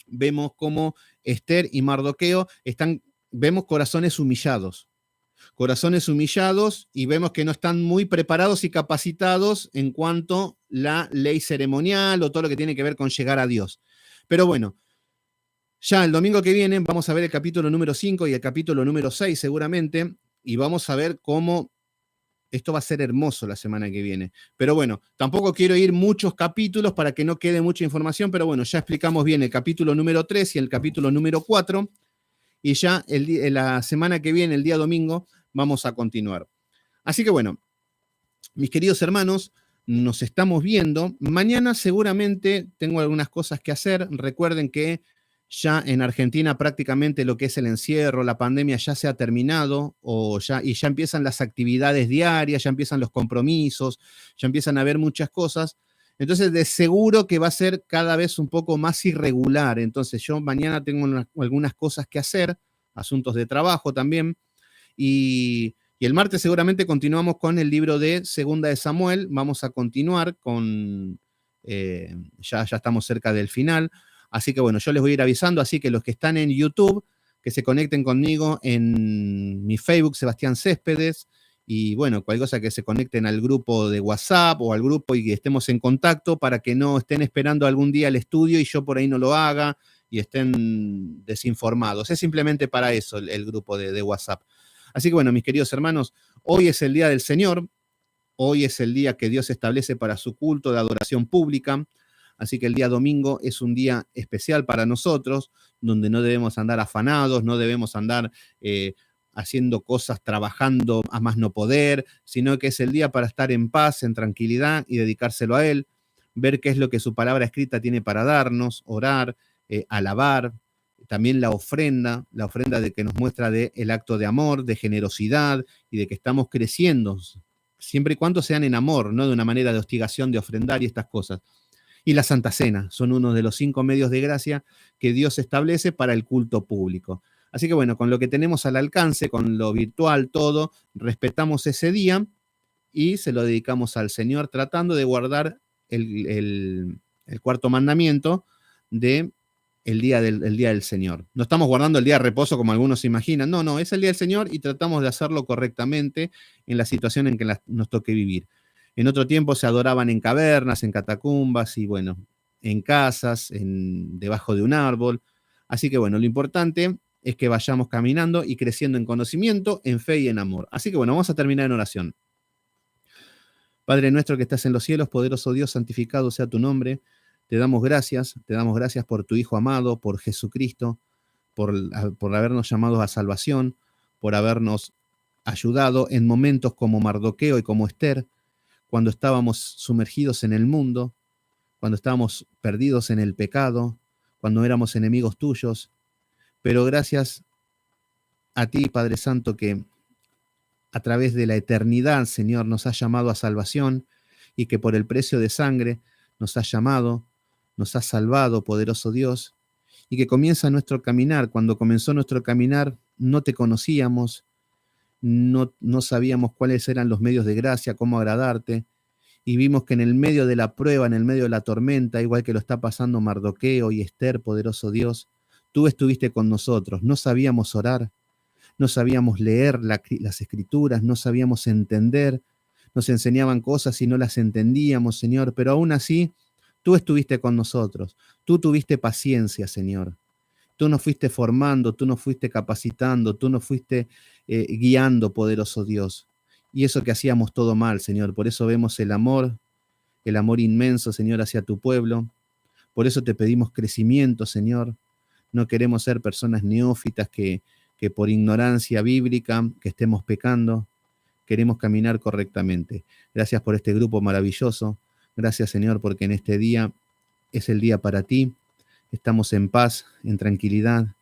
vemos cómo Esther y Mardoqueo vemos corazones humillados. Corazones humillados y vemos que no están muy preparados y capacitados en cuanto a la ley ceremonial o todo lo que tiene que ver con llegar a Dios. Pero bueno, ya el domingo que viene vamos a ver el capítulo número 5 y el capítulo número 6 seguramente, y vamos a ver cómo esto va a ser hermoso la semana que viene. Pero bueno, tampoco quiero ir muchos capítulos para que no quede mucha información, pero bueno, ya explicamos bien el capítulo número 3 y el capítulo número 4, y ya la semana que viene, el día domingo, vamos a continuar. Así que bueno, mis queridos hermanos, nos estamos viendo. Mañana seguramente tengo algunas cosas que hacer. Recuerden que ya en Argentina prácticamente lo que es el encierro, la pandemia ya se ha terminado y ya empiezan las actividades diarias, ya empiezan los compromisos, ya empiezan a haber muchas cosas. Entonces, de seguro que va a ser cada vez un poco más irregular. Entonces, yo mañana tengo algunas cosas que hacer, asuntos de trabajo también, y el martes seguramente continuamos con el libro de Segunda de Samuel. Vamos a continuar con, ya estamos cerca del final. Así que bueno, yo les voy a ir avisando. Así que los que están en YouTube, que se conecten conmigo en mi Facebook, Sebastián Céspedes. Y bueno, cualquier cosa que se conecten al grupo de WhatsApp o al grupo y que estemos en contacto para que no estén esperando algún día el estudio y yo por ahí no lo haga y estén desinformados. Es simplemente para eso el grupo de WhatsApp. Así que bueno, mis queridos hermanos, hoy es el día del Señor, hoy es el día que Dios establece para su culto de adoración pública, así que el día domingo es un día especial para nosotros, donde no debemos andar afanados, no debemos andar haciendo cosas, trabajando a más no poder, sino que es el día para estar en paz, en tranquilidad y dedicárselo a Él, ver qué es lo que su palabra escrita tiene para darnos, orar, alabar. También la ofrenda de que nos muestra el acto de amor, de generosidad y de que estamos creciendo, siempre y cuando sean en amor, no de una manera de hostigación, de ofrendar y estas cosas. Y la Santa Cena son uno de los 5 medios de gracia que Dios establece para el culto público. Así que bueno, con lo que tenemos al alcance, con lo virtual, todo, respetamos ese día y se lo dedicamos al Señor, tratando de guardar el cuarto mandamiento de el día del Señor. No estamos guardando el día de reposo como algunos se imaginan. No, es el día del Señor y tratamos de hacerlo correctamente en la situación en que nos toque vivir. En otro tiempo se adoraban en cavernas, en catacumbas y bueno, en casas, debajo de un árbol. Así que bueno, lo importante es que vayamos caminando y creciendo en conocimiento, en fe y en amor. Así que bueno, vamos a terminar en oración. Padre nuestro que estás en los cielos, poderoso Dios, santificado sea tu nombre. Te damos gracias por tu Hijo amado, por Jesucristo, por habernos llamado a salvación, por habernos ayudado en momentos como Mardoqueo y como Esther, cuando estábamos sumergidos en el mundo, cuando estábamos perdidos en el pecado, cuando éramos enemigos tuyos. Pero gracias a ti, Padre Santo, que a través de la eternidad, Señor, nos has llamado a salvación y que por el precio de sangre nos has llamado, nos has salvado, poderoso Dios, y que comienza nuestro caminar. Cuando comenzó nuestro caminar, no te conocíamos, no sabíamos cuáles eran los medios de gracia, cómo agradarte, y vimos que en el medio de la prueba, en el medio de la tormenta, igual que lo está pasando Mardoqueo y Esther, poderoso Dios, tú estuviste con nosotros. No sabíamos orar, no sabíamos leer las escrituras, no sabíamos entender, nos enseñaban cosas y no las entendíamos, Señor, pero aún así, tú estuviste con nosotros, tú tuviste paciencia, Señor. Tú nos fuiste formando, tú nos fuiste capacitando, tú nos fuiste guiando, poderoso Dios. Y eso que hacíamos todo mal, Señor. Por eso vemos el amor inmenso, Señor, hacia tu pueblo. Por eso te pedimos crecimiento, Señor. No queremos ser personas neófitas que por ignorancia bíblica, que estemos pecando. Queremos caminar correctamente. Gracias por este grupo maravilloso. Gracias, Señor, porque en este día es el día para ti. Estamos en paz, en tranquilidad.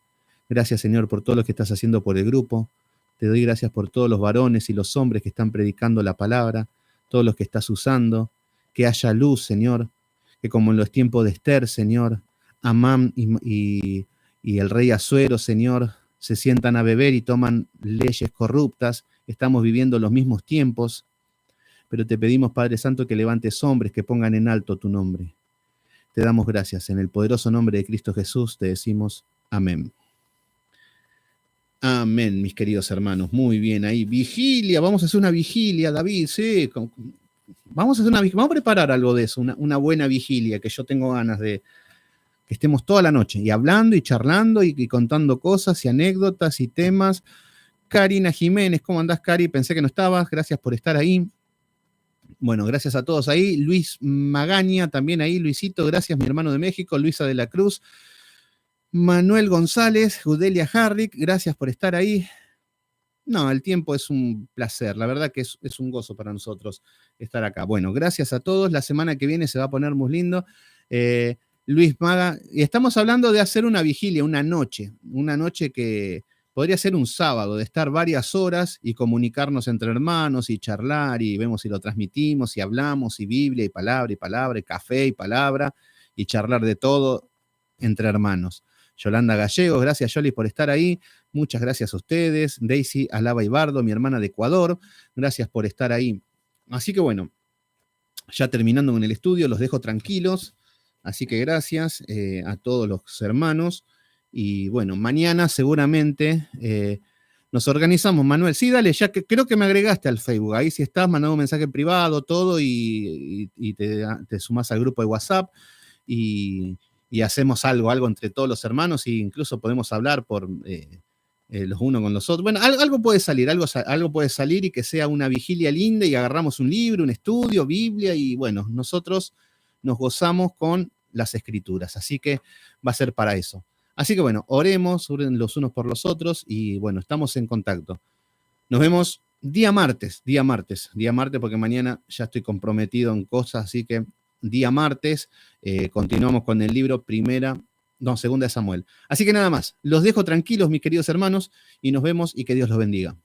Gracias, Señor, por todo lo que estás haciendo por el grupo. Te doy gracias por todos los varones y los hombres que están predicando la palabra, todos los que estás usando. Que haya luz, Señor, que como en los tiempos de Esther, Señor, Amán y el rey Asuero, Señor, se sientan a beber y toman leyes corruptas. Estamos viviendo los mismos tiempos, pero te pedimos, Padre Santo, que levantes hombres que pongan en alto tu nombre. Te damos gracias. En el poderoso nombre de Cristo Jesús te decimos amén. Amén, mis queridos hermanos. Muy bien, ahí. Vigilia, vamos a hacer una vigilia, David, sí. Vamos a preparar algo de eso, una buena vigilia, que yo tengo ganas de que estemos toda la noche y hablando y charlando y contando cosas y anécdotas y temas. Karina Jiménez, ¿cómo andás, Cari? Pensé que no estabas, gracias por estar ahí. Bueno, gracias a todos ahí. Luis Magaña, también ahí. Luisito, gracias, mi hermano de México. Luisa de la Cruz. Manuel González, Judelia Harrick, gracias por estar ahí. No, el tiempo es un placer, la verdad que es un gozo para nosotros estar acá. Bueno, gracias a todos. La semana que viene se va a poner muy lindo. Luis Maga, y estamos hablando de hacer una vigilia, una noche que podría ser un sábado, de estar varias horas y comunicarnos entre hermanos y charlar y vemos si lo transmitimos y hablamos y Biblia y palabra, y café y palabra y charlar de todo entre hermanos. Yolanda Gallegos, gracias Yoli por estar ahí. Muchas gracias a ustedes. Daisy Alaba Ibardo, mi hermana de Ecuador, gracias por estar ahí. Así que bueno, ya terminando con el estudio, los dejo tranquilos. Así que gracias a todos los hermanos. Y bueno, mañana seguramente nos organizamos, Manuel. Sí, dale, ya que creo que me agregaste al Facebook. Ahí si estás, mandando un mensaje privado, todo, y te sumás al grupo de WhatsApp y hacemos algo entre todos los hermanos e incluso podemos hablar por los unos con los otros. Bueno, algo puede salir, algo puede salir y que sea una vigilia linda y agarramos un libro, un estudio, Biblia y bueno, nosotros nos gozamos con las escrituras. Así que va a ser para eso. Así que bueno, oremos los unos por los otros y bueno, estamos en contacto. Nos vemos día martes porque mañana ya estoy comprometido en cosas, así que día martes continuamos con el libro segunda de Samuel. Así que nada más, los dejo tranquilos, mis queridos hermanos, y nos vemos y que Dios los bendiga.